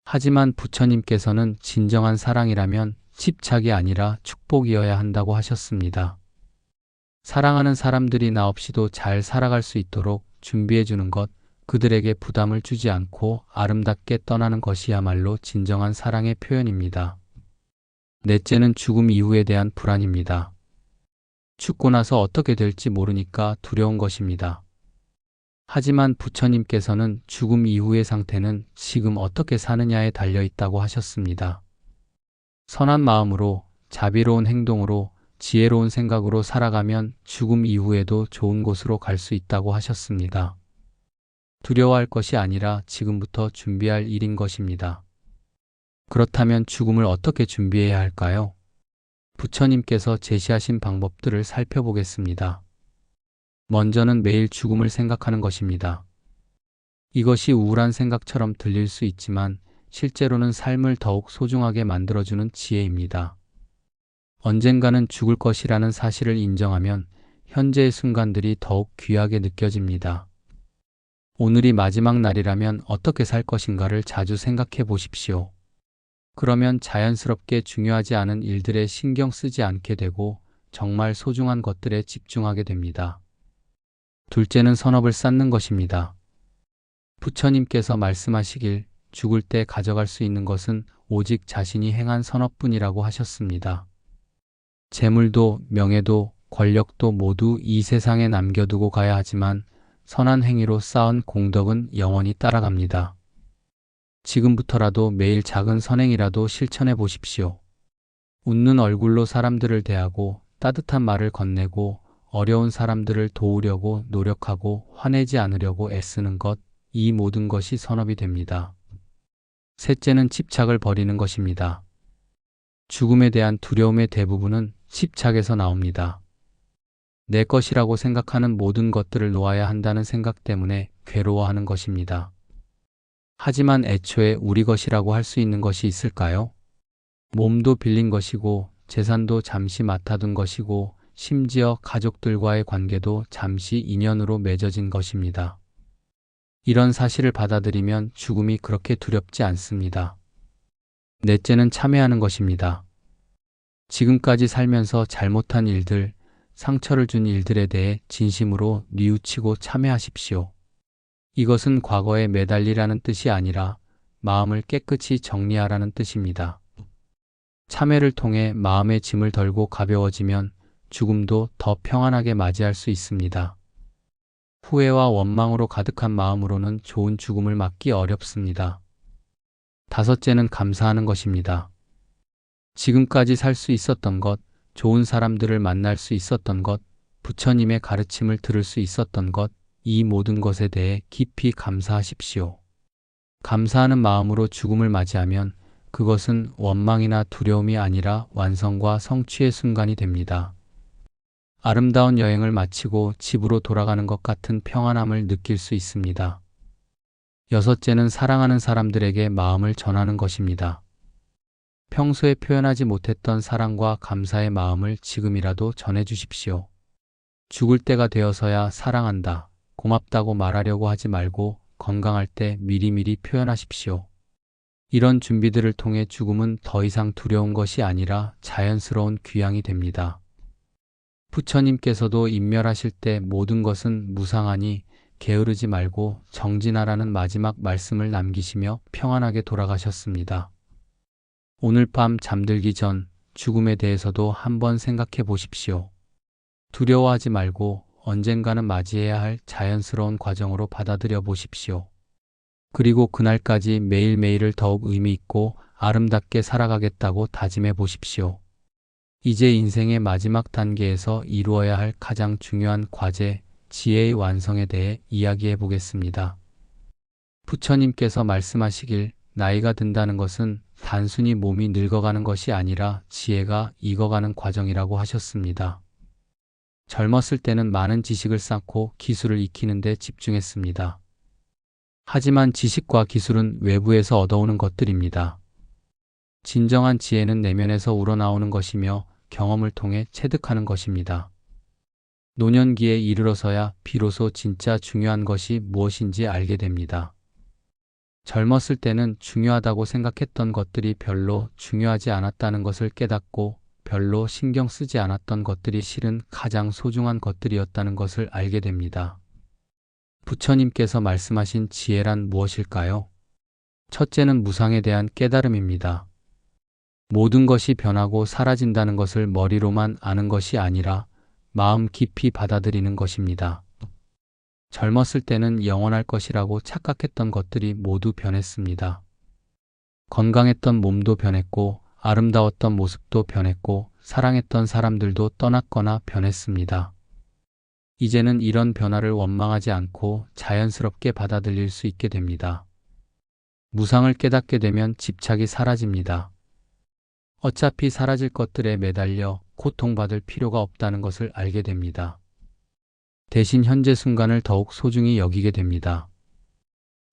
하지만 부처님께서는 진정한 사랑이라면 집착이 아니라 축복이어야 한다고 하셨습니다. 사랑하는 사람들이 나 없이도 잘 살아갈 수 있도록 준비해 주는 것, 그들에게 부담을 주지 않고 아름답게 떠나는 것이야말로 진정한 사랑의 표현입니다. 넷째는 죽음 이후에 대한 불안입니다. 죽고 나서 어떻게 될지 모르니까 두려운 것입니다. 하지만 부처님께서는 죽음 이후의 상태는 지금 어떻게 사느냐에 달려 있다고 하셨습니다. 선한 마음으로, 자비로운 행동으로, 지혜로운 생각으로 살아가면 죽음 이후에도 좋은 곳으로 갈 수 있다고 하셨습니다. 두려워할 것이 아니라 지금부터 준비할 일인 것입니다. 그렇다면 죽음을 어떻게 준비해야 할까요? 부처님께서 제시하신 방법들을 살펴보겠습니다. 먼저는 매일 죽음을 생각하는 것입니다. 이것이 우울한 생각처럼 들릴 수 있지만 실제로는 삶을 더욱 소중하게 만들어주는 지혜입니다. 언젠가는 죽을 것이라는 사실을 인정하면 현재의 순간들이 더욱 귀하게 느껴집니다. 오늘이 마지막 날이라면 어떻게 살 것인가를 자주 생각해 보십시오. 그러면 자연스럽게 중요하지 않은 일들에 신경 쓰지 않게 되고 정말 소중한 것들에 집중하게 됩니다. 둘째는 선업을 쌓는 것입니다. 부처님께서 말씀하시길 죽을 때 가져갈 수 있는 것은 오직 자신이 행한 선업뿐이라고 하셨습니다. 재물도 명예도 권력도 모두 이 세상에 남겨두고 가야 하지만 선한 행위로 쌓은 공덕은 영원히 따라갑니다. 지금부터라도 매일 작은 선행이라도 실천해 보십시오. 웃는 얼굴로 사람들을 대하고 따뜻한 말을 건네고 어려운 사람들을 도우려고 노력하고 화내지 않으려고 애쓰는 것, 이 모든 것이 선업이 됩니다. 셋째는 집착을 버리는 것입니다. 죽음에 대한 두려움의 대부분은 집착에서 나옵니다. 내 것이라고 생각하는 모든 것들을 놓아야 한다는 생각 때문에 괴로워하는 것입니다. 하지만 애초에 우리 것이라고 할 수 있는 것이 있을까요? 몸도 빌린 것이고 재산도 잠시 맡아둔 것이고 심지어 가족들과의 관계도 잠시 인연으로 맺어진 것입니다. 이런 사실을 받아들이면 죽음이 그렇게 두렵지 않습니다. 넷째는 참회하는 것입니다. 지금까지 살면서 잘못한 일들, 상처를 준 일들에 대해 진심으로 뉘우치고 참회하십시오. 이것은 과거에 매달리라는 뜻이 아니라 마음을 깨끗이 정리하라는 뜻입니다. 참회를 통해 마음의 짐을 덜고 가벼워지면 죽음도 더 평안하게 맞이할 수 있습니다. 후회와 원망으로 가득한 마음으로는 좋은 죽음을 맞기 어렵습니다. 다섯째는 감사하는 것입니다. 지금까지 살 수 있었던 것, 좋은 사람들을 만날 수 있었던 것, 부처님의 가르침을 들을 수 있었던 것, 이 모든 것에 대해 깊이 감사하십시오. 감사하는 마음으로 죽음을 맞이하면 그것은 원망이나 두려움이 아니라 완성과 성취의 순간이 됩니다. 아름다운 여행을 마치고 집으로 돌아가는 것 같은 평안함을 느낄 수 있습니다. 여섯째는 사랑하는 사람들에게 마음을 전하는 것입니다. 평소에 표현하지 못했던 사랑과 감사의 마음을 지금이라도 전해주십시오. 죽을 때가 되어서야 사랑한다, 고맙다고 말하려고 하지 말고 건강할 때 미리미리 표현하십시오. 이런 준비들을 통해 죽음은 더 이상 두려운 것이 아니라 자연스러운 귀향이 됩니다. 부처님께서도 인멸하실 때 모든 것은 무상하니 게으르지 말고 정진하라는 마지막 말씀을 남기시며 평안하게 돌아가셨습니다. 오늘 밤 잠들기 전 죽음에 대해서도 한번 생각해 보십시오. 두려워하지 말고 언젠가는 맞이해야 할 자연스러운 과정으로 받아들여 보십시오. 그리고 그날까지 매일매일을 더욱 의미 있고 아름답게 살아가겠다고 다짐해 보십시오. 이제 인생의 마지막 단계에서 이루어야 할 가장 중요한 과제, 지혜의 완성에 대해 이야기해 보겠습니다. 부처님께서 말씀하시길 나이가 든다는 것은 단순히 몸이 늙어가는 것이 아니라 지혜가 익어가는 과정이라고 하셨습니다. 젊었을 때는 많은 지식을 쌓고 기술을 익히는 데 집중했습니다. 하지만 지식과 기술은 외부에서 얻어오는 것들입니다. 진정한 지혜는 내면에서 우러나오는 것이며 경험을 통해 체득하는 것입니다. 노년기에 이르러서야 비로소 진짜 중요한 것이 무엇인지 알게 됩니다. 젊었을 때는 중요하다고 생각했던 것들이 별로 중요하지 않았다는 것을 깨닫고 별로 신경 쓰지 않았던 것들이 실은 가장 소중한 것들이었다는 것을 알게 됩니다. 부처님께서 말씀하신 지혜란 무엇일까요? 첫째는 무상에 대한 깨달음입니다. 모든 것이 변하고 사라진다는 것을 머리로만 아는 것이 아니라 마음 깊이 받아들이는 것입니다. 젊었을 때는 영원할 것이라고 착각했던 것들이 모두 변했습니다. 건강했던 몸도 변했고 아름다웠던 모습도 변했고 사랑했던 사람들도 떠났거나 변했습니다. 이제는 이런 변화를 원망하지 않고 자연스럽게 받아들일 수 있게 됩니다. 무상을 깨닫게 되면 집착이 사라집니다. 어차피 사라질 것들에 매달려 고통받을 필요가 없다는 것을 알게 됩니다. 대신 현재 순간을 더욱 소중히 여기게 됩니다.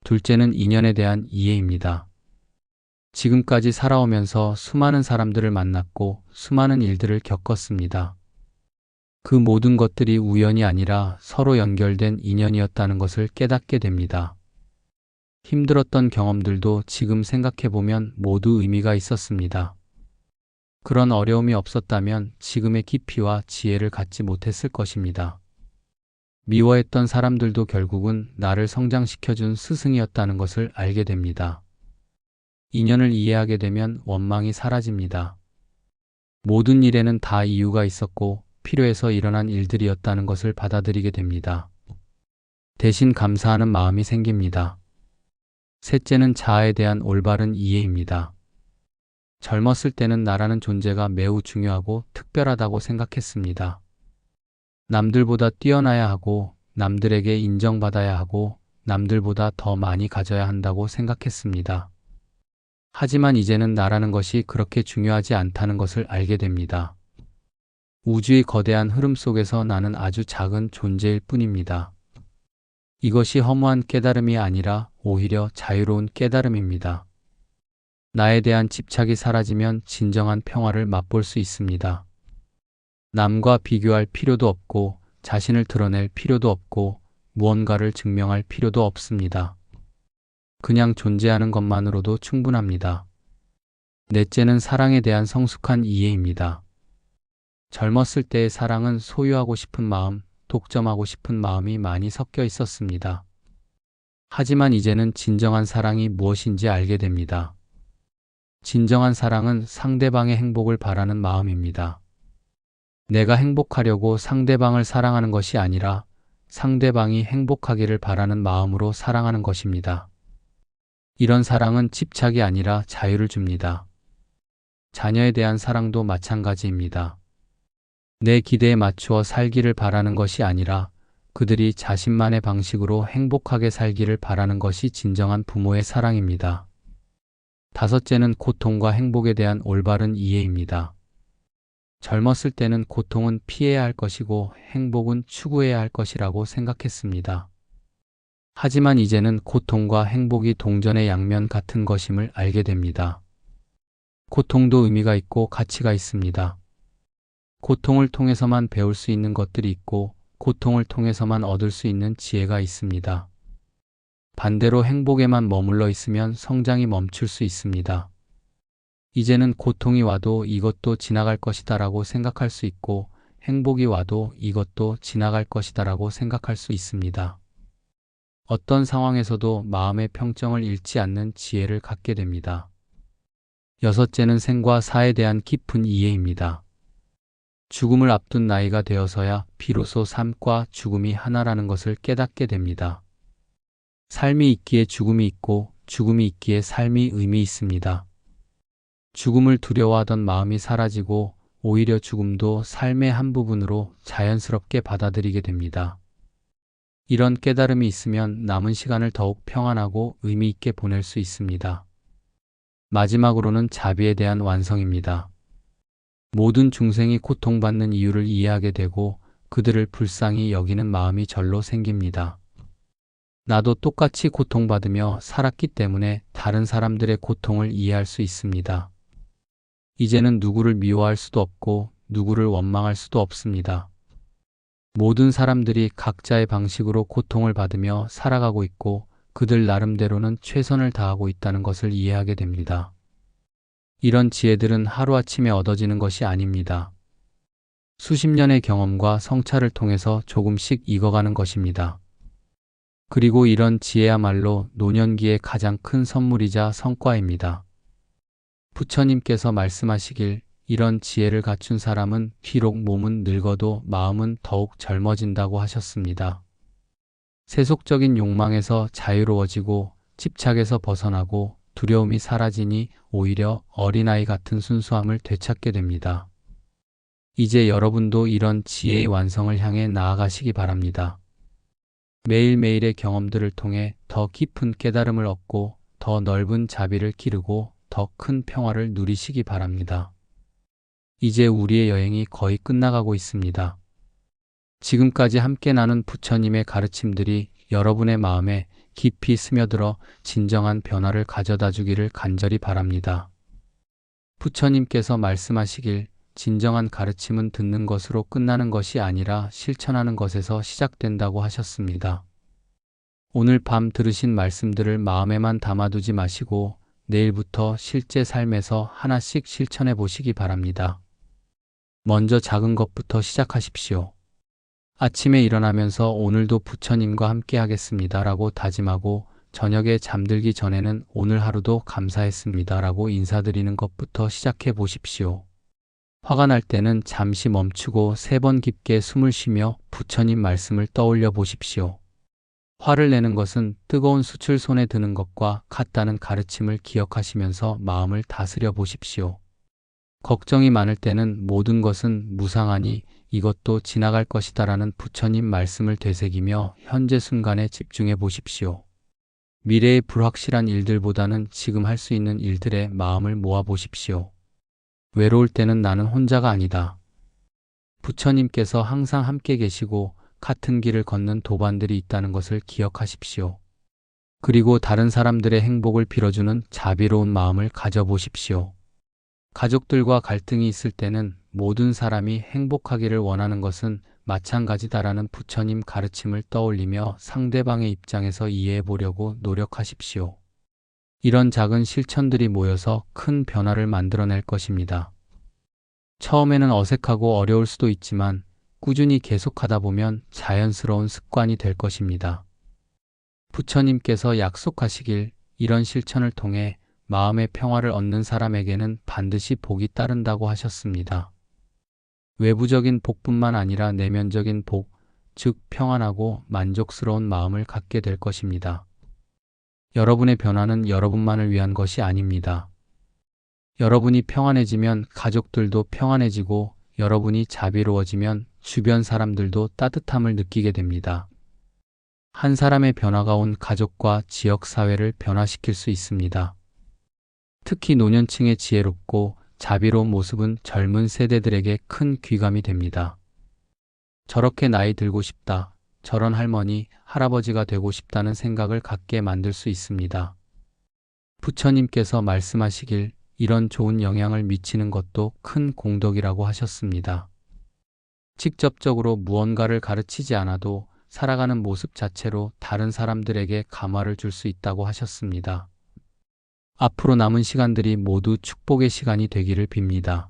둘째는 인연에 대한 이해입니다. 지금까지 살아오면서 수많은 사람들을 만났고 수많은 일들을 겪었습니다. 그 모든 것들이 우연이 아니라 서로 연결된 인연이었다는 것을 깨닫게 됩니다. 힘들었던 경험들도 지금 생각해보면 모두 의미가 있었습니다. 그런 어려움이 없었다면 지금의 깊이와 지혜를 갖지 못했을 것입니다. 미워했던 사람들도 결국은 나를 성장시켜준 스승이었다는 것을 알게 됩니다. 인연을 이해하게 되면 원망이 사라집니다. 모든 일에는 다 이유가 있었고 필요해서 일어난 일들이었다는 것을 받아들이게 됩니다. 대신 감사하는 마음이 생깁니다. 셋째는 자아에 대한 올바른 이해입니다. 젊었을 때는 나라는 존재가 매우 중요하고 특별하다고 생각했습니다. 남들보다 뛰어나야 하고 남들에게 인정받아야 하고 남들보다 더 많이 가져야 한다고 생각했습니다. 하지만 이제는 나라는 것이 그렇게 중요하지 않다는 것을 알게 됩니다. 우주의 거대한 흐름 속에서 나는 아주 작은 존재일 뿐입니다. 이것이 허무한 깨달음이 아니라 오히려 자유로운 깨달음입니다. 나에 대한 집착이 사라지면 진정한 평화를 맛볼 수 있습니다. 남과 비교할 필요도 없고 자신을 드러낼 필요도 없고 무언가를 증명할 필요도 없습니다. 그냥 존재하는 것만으로도 충분합니다. 넷째는 사랑에 대한 성숙한 이해입니다. 젊었을 때의 사랑은 소유하고 싶은 마음, 독점하고 싶은 마음이 많이 섞여 있었습니다. 하지만 이제는 진정한 사랑이 무엇인지 알게 됩니다. 진정한 사랑은 상대방의 행복을 바라는 마음입니다. 내가 행복하려고 상대방을 사랑하는 것이 아니라 상대방이 행복하기를 바라는 마음으로 사랑하는 것입니다. 이런 사랑은 집착이 아니라 자유를 줍니다. 자녀에 대한 사랑도 마찬가지입니다. 내 기대에 맞추어 살기를 바라는 것이 아니라 그들이 자신만의 방식으로 행복하게 살기를 바라는 것이 진정한 부모의 사랑입니다. 다섯째는 고통과 행복에 대한 올바른 이해입니다. 젊었을 때는 고통은 피해야 할 것이고 행복은 추구해야 할 것이라고 생각했습니다. 하지만 이제는 고통과 행복이 동전의 양면 같은 것임을 알게 됩니다. 고통도 의미가 있고 가치가 있습니다. 고통을 통해서만 배울 수 있는 것들이 있고 고통을 통해서만 얻을 수 있는 지혜가 있습니다. 반대로 행복에만 머물러 있으면 성장이 멈출 수 있습니다. 이제는 고통이 와도 이것도 지나갈 것이다라고 생각할 수 있고 행복이 와도 이것도 지나갈 것이다라고 생각할 수 있습니다. 어떤 상황에서도 마음의 평정을 잃지 않는 지혜를 갖게 됩니다. 여섯째는 생과 사에 대한 깊은 이해입니다. 죽음을 앞둔 나이가 되어서야 비로소 삶과 죽음이 하나라는 것을 깨닫게 됩니다. 삶이 있기에 죽음이 있고 죽음이 있기에 삶이 의미 있습니다. 죽음을 두려워하던 마음이 사라지고 오히려 죽음도 삶의 한 부분으로 자연스럽게 받아들이게 됩니다. 이런 깨달음이 있으면 남은 시간을 더욱 평안하고 의미 있게 보낼 수 있습니다. 마지막으로는 자비에 대한 완성입니다. 모든 중생이 고통받는 이유를 이해하게 되고 그들을 불쌍히 여기는 마음이 절로 생깁니다. 나도 똑같이 고통받으며 살았기 때문에 다른 사람들의 고통을 이해할 수 있습니다. 이제는 누구를 미워할 수도 없고 누구를 원망할 수도 없습니다. 모든 사람들이 각자의 방식으로 고통을 받으며 살아가고 있고 그들 나름대로는 최선을 다하고 있다는 것을 이해하게 됩니다. 이런 지혜들은 하루아침에 얻어지는 것이 아닙니다. 수십 년의 경험과 성찰을 통해서 조금씩 익어가는 것입니다. 그리고 이런 지혜야말로 노년기의 가장 큰 선물이자 성과입니다. 부처님께서 말씀하시길 이런 지혜를 갖춘 사람은 비록 몸은 늙어도 마음은 더욱 젊어진다고 하셨습니다. 세속적인 욕망에서 자유로워지고 집착에서 벗어나고 두려움이 사라지니 오히려 어린아이 같은 순수함을 되찾게 됩니다. 이제 여러분도 이런 지혜의 완성을 향해 나아가시기 바랍니다. 매일매일의 경험들을 통해 더 깊은 깨달음을 얻고 더 넓은 자비를 기르고 더 큰 평화를 누리시기 바랍니다. 이제 우리의 여행이 거의 끝나가고 있습니다. 지금까지 함께 나눈 부처님의 가르침들이 여러분의 마음에 깊이 스며들어 진정한 변화를 가져다 주기를 간절히 바랍니다. 부처님께서 말씀하시길 진정한 가르침은 듣는 것으로 끝나는 것이 아니라 실천하는 것에서 시작된다고 하셨습니다. 오늘 밤 들으신 말씀들을 마음에만 담아두지 마시고 내일부터 실제 삶에서 하나씩 실천해 보시기 바랍니다. 먼저 작은 것부터 시작하십시오. 아침에 일어나면서 오늘도 부처님과 함께 하겠습니다 라고 다짐하고 저녁에 잠들기 전에는 오늘 하루도 감사했습니다 라고 인사드리는 것부터 시작해 보십시오. 화가 날 때는 잠시 멈추고 3번 깊게 숨을 쉬며 부처님 말씀을 떠올려 보십시오. 화를 내는 것은 뜨거운 숯을 손에 드는 것과 같다는 가르침을 기억하시면서 마음을 다스려 보십시오. 걱정이 많을 때는 모든 것은 무상하니 이것도 지나갈 것이다라는 부처님 말씀을 되새기며 현재 순간에 집중해 보십시오. 미래의 불확실한 일들보다는 지금 할 수 있는 일들에 마음을 모아 보십시오. 외로울 때는 나는 혼자가 아니다. 부처님께서 항상 함께 계시고 같은 길을 걷는 도반들이 있다는 것을 기억하십시오. 그리고 다른 사람들의 행복을 빌어주는 자비로운 마음을 가져보십시오. 가족들과 갈등이 있을 때는 모든 사람이 행복하기를 원하는 것은 마찬가지다라는 부처님 가르침을 떠올리며 상대방의 입장에서 이해해 보려고 노력하십시오. 이런 작은 실천들이 모여서 큰 변화를 만들어낼 것입니다. 처음에는 어색하고 어려울 수도 있지만 꾸준히 계속하다 보면 자연스러운 습관이 될 것입니다. 부처님께서 약속하시길 이런 실천을 통해 마음의 평화를 얻는 사람에게는 반드시 복이 따른다고 하셨습니다. 외부적인 복뿐만 아니라 내면적인 복, 즉 평안하고 만족스러운 마음을 갖게 될 것입니다. 여러분의 변화는 여러분만을 위한 것이 아닙니다. 여러분이 평안해지면 가족들도 평안해지고 여러분이 자비로워지면 주변 사람들도 따뜻함을 느끼게 됩니다. 한 사람의 변화가 온 가족과 지역 사회를 변화시킬 수 있습니다. 특히 노년층의 지혜롭고 자비로운 모습은 젊은 세대들에게 큰 귀감이 됩니다. 저렇게 나이 들고 싶다, 저런 할머니, 할아버지가 되고 싶다는 생각을 갖게 만들 수 있습니다. 부처님께서 말씀하시길 이런 좋은 영향을 미치는 것도 큰 공덕이라고 하셨습니다. 직접적으로 무언가를 가르치지 않아도 살아가는 모습 자체로 다른 사람들에게 감화를 줄 수 있다고 하셨습니다. 앞으로 남은 시간들이 모두 축복의 시간이 되기를 빕니다.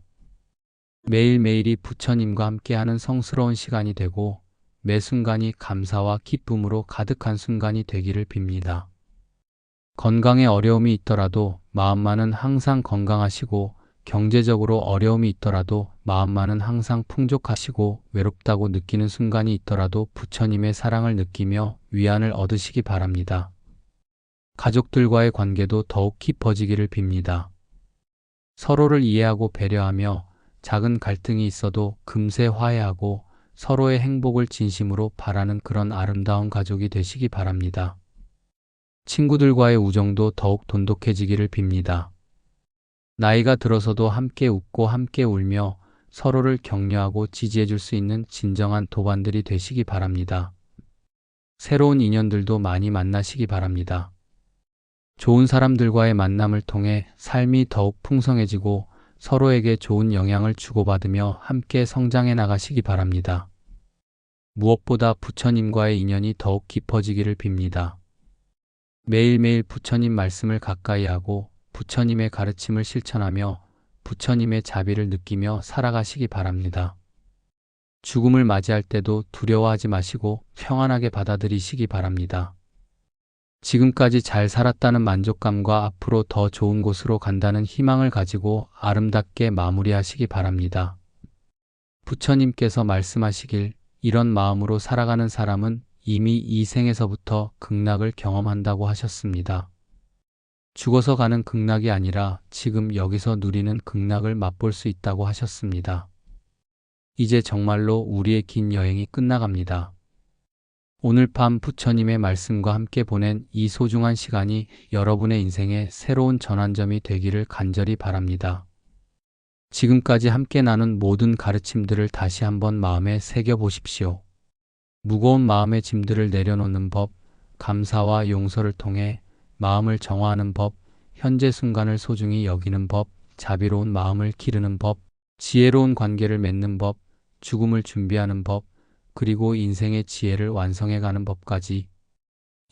매일매일이 부처님과 함께하는 성스러운 시간이 되고 매 순간이 감사와 기쁨으로 가득한 순간이 되기를 빕니다. 건강에 어려움이 있더라도 마음만은 항상 건강하시고 경제적으로 어려움이 있더라도 마음만은 항상 풍족하시고 외롭다고 느끼는 순간이 있더라도 부처님의 사랑을 느끼며 위안을 얻으시기 바랍니다. 가족들과의 관계도 더욱 깊어지기를 빕니다. 서로를 이해하고 배려하며 작은 갈등이 있어도 금세 화해하고 서로의 행복을 진심으로 바라는 그런 아름다운 가족이 되시기 바랍니다. 친구들과의 우정도 더욱 돈독해지기를 빕니다. 나이가 들어서도 함께 웃고 함께 울며 서로를 격려하고 지지해 줄 수 있는 진정한 도반들이 되시기 바랍니다. 새로운 인연들도 많이 만나시기 바랍니다. 좋은 사람들과의 만남을 통해 삶이 더욱 풍성해지고 서로에게 좋은 영향을 주고받으며 함께 성장해 나가시기 바랍니다. 무엇보다 부처님과의 인연이 더욱 깊어지기를 빕니다. 매일매일 부처님 말씀을 가까이 하고 부처님의 가르침을 실천하며 부처님의 자비를 느끼며 살아가시기 바랍니다. 죽음을 맞이할 때도 두려워하지 마시고 평안하게 받아들이시기 바랍니다. 지금까지 잘 살았다는 만족감과 앞으로 더 좋은 곳으로 간다는 희망을 가지고 아름답게 마무리하시기 바랍니다. 부처님께서 말씀하시길 이런 마음으로 살아가는 사람은 이미 이 생에서부터 극락을 경험한다고 하셨습니다. 죽어서 가는 극락이 아니라 지금 여기서 누리는 극락을 맛볼 수 있다고 하셨습니다. 이제 정말로 우리의 긴 여행이 끝나갑니다. 오늘 밤 부처님의 말씀과 함께 보낸 이 소중한 시간이 여러분의 인생의 새로운 전환점이 되기를 간절히 바랍니다. 지금까지 함께 나눈 모든 가르침들을 다시 한번 마음에 새겨 보십시오. 무거운 마음의 짐들을 내려놓는 법, 감사와 용서를 통해 마음을 정화하는 법, 현재 순간을 소중히 여기는 법, 자비로운 마음을 기르는 법, 지혜로운 관계를 맺는 법, 죽음을 준비하는 법, 그리고 인생의 지혜를 완성해가는 법까지.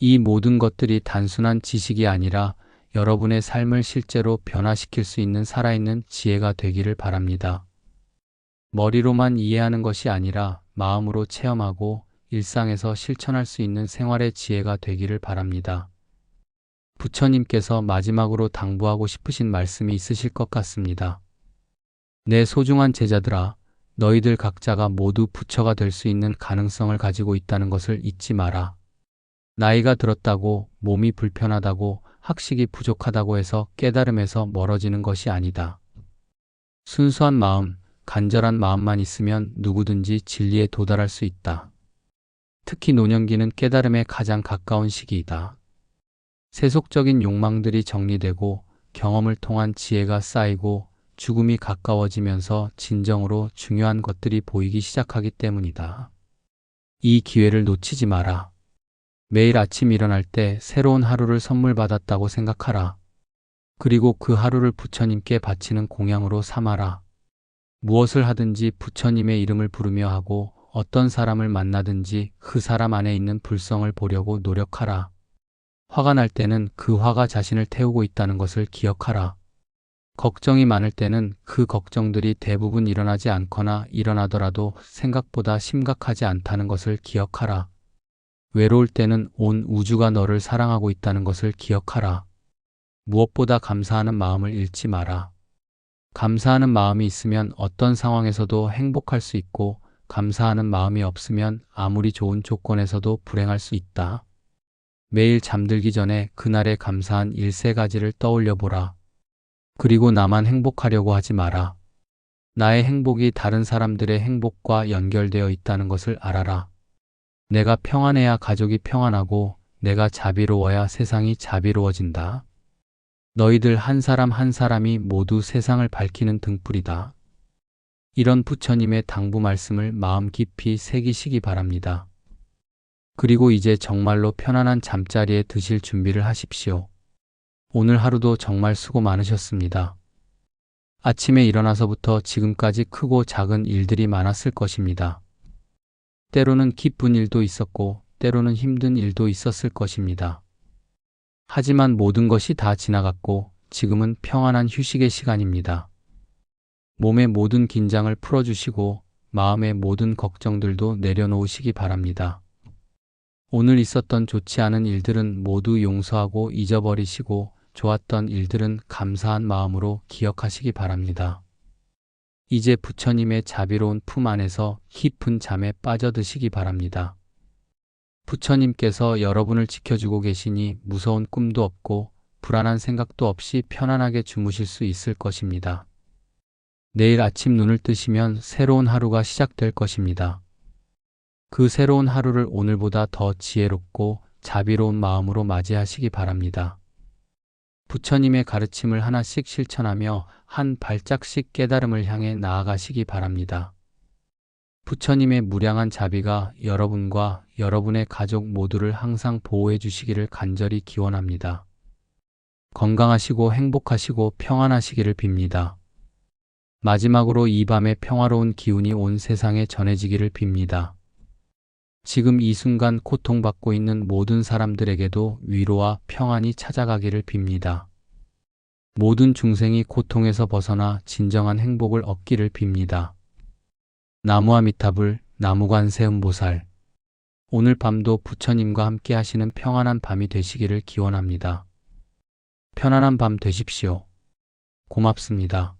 이 모든 것들이 단순한 지식이 아니라 여러분의 삶을 실제로 변화시킬 수 있는 살아있는 지혜가 되기를 바랍니다. 머리로만 이해하는 것이 아니라 마음으로 체험하고 일상에서 실천할 수 있는 생활의 지혜가 되기를 바랍니다. 부처님께서 마지막으로 당부하고 싶으신 말씀이 있으실 것 같습니다. 내 소중한 제자들아, 너희들 각자가 모두 부처가 될 수 있는 가능성을 가지고 있다는 것을 잊지 마라. 나이가 들었다고, 몸이 불편하다고, 학식이 부족하다고 해서 깨달음에서 멀어지는 것이 아니다. 순수한 마음, 간절한 마음만 있으면 누구든지 진리에 도달할 수 있다. 특히 노년기는 깨달음에 가장 가까운 시기이다. 세속적인 욕망들이 정리되고 경험을 통한 지혜가 쌓이고 죽음이 가까워지면서 진정으로 중요한 것들이 보이기 시작하기 때문이다. 이 기회를 놓치지 마라. 매일 아침 일어날 때 새로운 하루를 선물 받았다고 생각하라. 그리고 그 하루를 부처님께 바치는 공양으로 삼아라. 무엇을 하든지 부처님의 이름을 부르며 하고 어떤 사람을 만나든지 그 사람 안에 있는 불성을 보려고 노력하라. 화가 날 때는 그 화가 자신을 태우고 있다는 것을 기억하라. 걱정이 많을 때는 그 걱정들이 대부분 일어나지 않거나 일어나더라도 생각보다 심각하지 않다는 것을 기억하라. 외로울 때는 온 우주가 너를 사랑하고 있다는 것을 기억하라. 무엇보다 감사하는 마음을 잃지 마라. 감사하는 마음이 있으면 어떤 상황에서도 행복할 수 있고 감사하는 마음이 없으면 아무리 좋은 조건에서도 불행할 수 있다. 매일 잠들기 전에 그날의 감사한 일세 가지를 떠올려 보라. 그리고 나만 행복하려고 하지 마라. 나의 행복이 다른 사람들의 행복과 연결되어 있다는 것을 알아라. 내가 평안해야 가족이 평안하고 내가 자비로워야 세상이 자비로워진다. 너희들 한 사람 한 사람이 모두 세상을 밝히는 등불이다. 이런 부처님의 당부 말씀을 마음 깊이 새기시기 바랍니다. 그리고 이제 정말로 편안한 잠자리에 드실 준비를 하십시오. 오늘 하루도 정말 수고 많으셨습니다. 아침에 일어나서부터 지금까지 크고 작은 일들이 많았을 것입니다. 때로는 기쁜 일도 있었고 때로는 힘든 일도 있었을 것입니다. 하지만 모든 것이 다 지나갔고 지금은 평안한 휴식의 시간입니다. 몸의 모든 긴장을 풀어주시고 마음의 모든 걱정들도 내려놓으시기 바랍니다. 오늘 있었던 좋지 않은 일들은 모두 용서하고 잊어버리시고 좋았던 일들은 감사한 마음으로 기억하시기 바랍니다. 이제 부처님의 자비로운 품 안에서 깊은 잠에 빠져드시기 바랍니다. 부처님께서 여러분을 지켜주고 계시니 무서운 꿈도 없고 불안한 생각도 없이 편안하게 주무실 수 있을 것입니다. 내일 아침 눈을 뜨시면 새로운 하루가 시작될 것입니다. 그 새로운 하루를 오늘보다 더 지혜롭고 자비로운 마음으로 맞이하시기 바랍니다. 부처님의 가르침을 하나씩 실천하며 한 발짝씩 깨달음을 향해 나아가시기 바랍니다. 부처님의 무량한 자비가 여러분과 여러분의 가족 모두를 항상 보호해 주시기를 간절히 기원합니다. 건강하시고 행복하시고 평안하시기를 빕니다. 마지막으로 이 밤에 평화로운 기운이 온 세상에 전해지기를 빕니다. 지금 이 순간 고통받고 있는 모든 사람들에게도 위로와 평안이 찾아가기를 빕니다. 모든 중생이 고통에서 벗어나 진정한 행복을 얻기를 빕니다. 나무아미타불, 나무관세음보살. 오늘 밤도 부처님과 함께 하시는 평안한 밤이 되시기를 기원합니다. 편안한 밤 되십시오. 고맙습니다.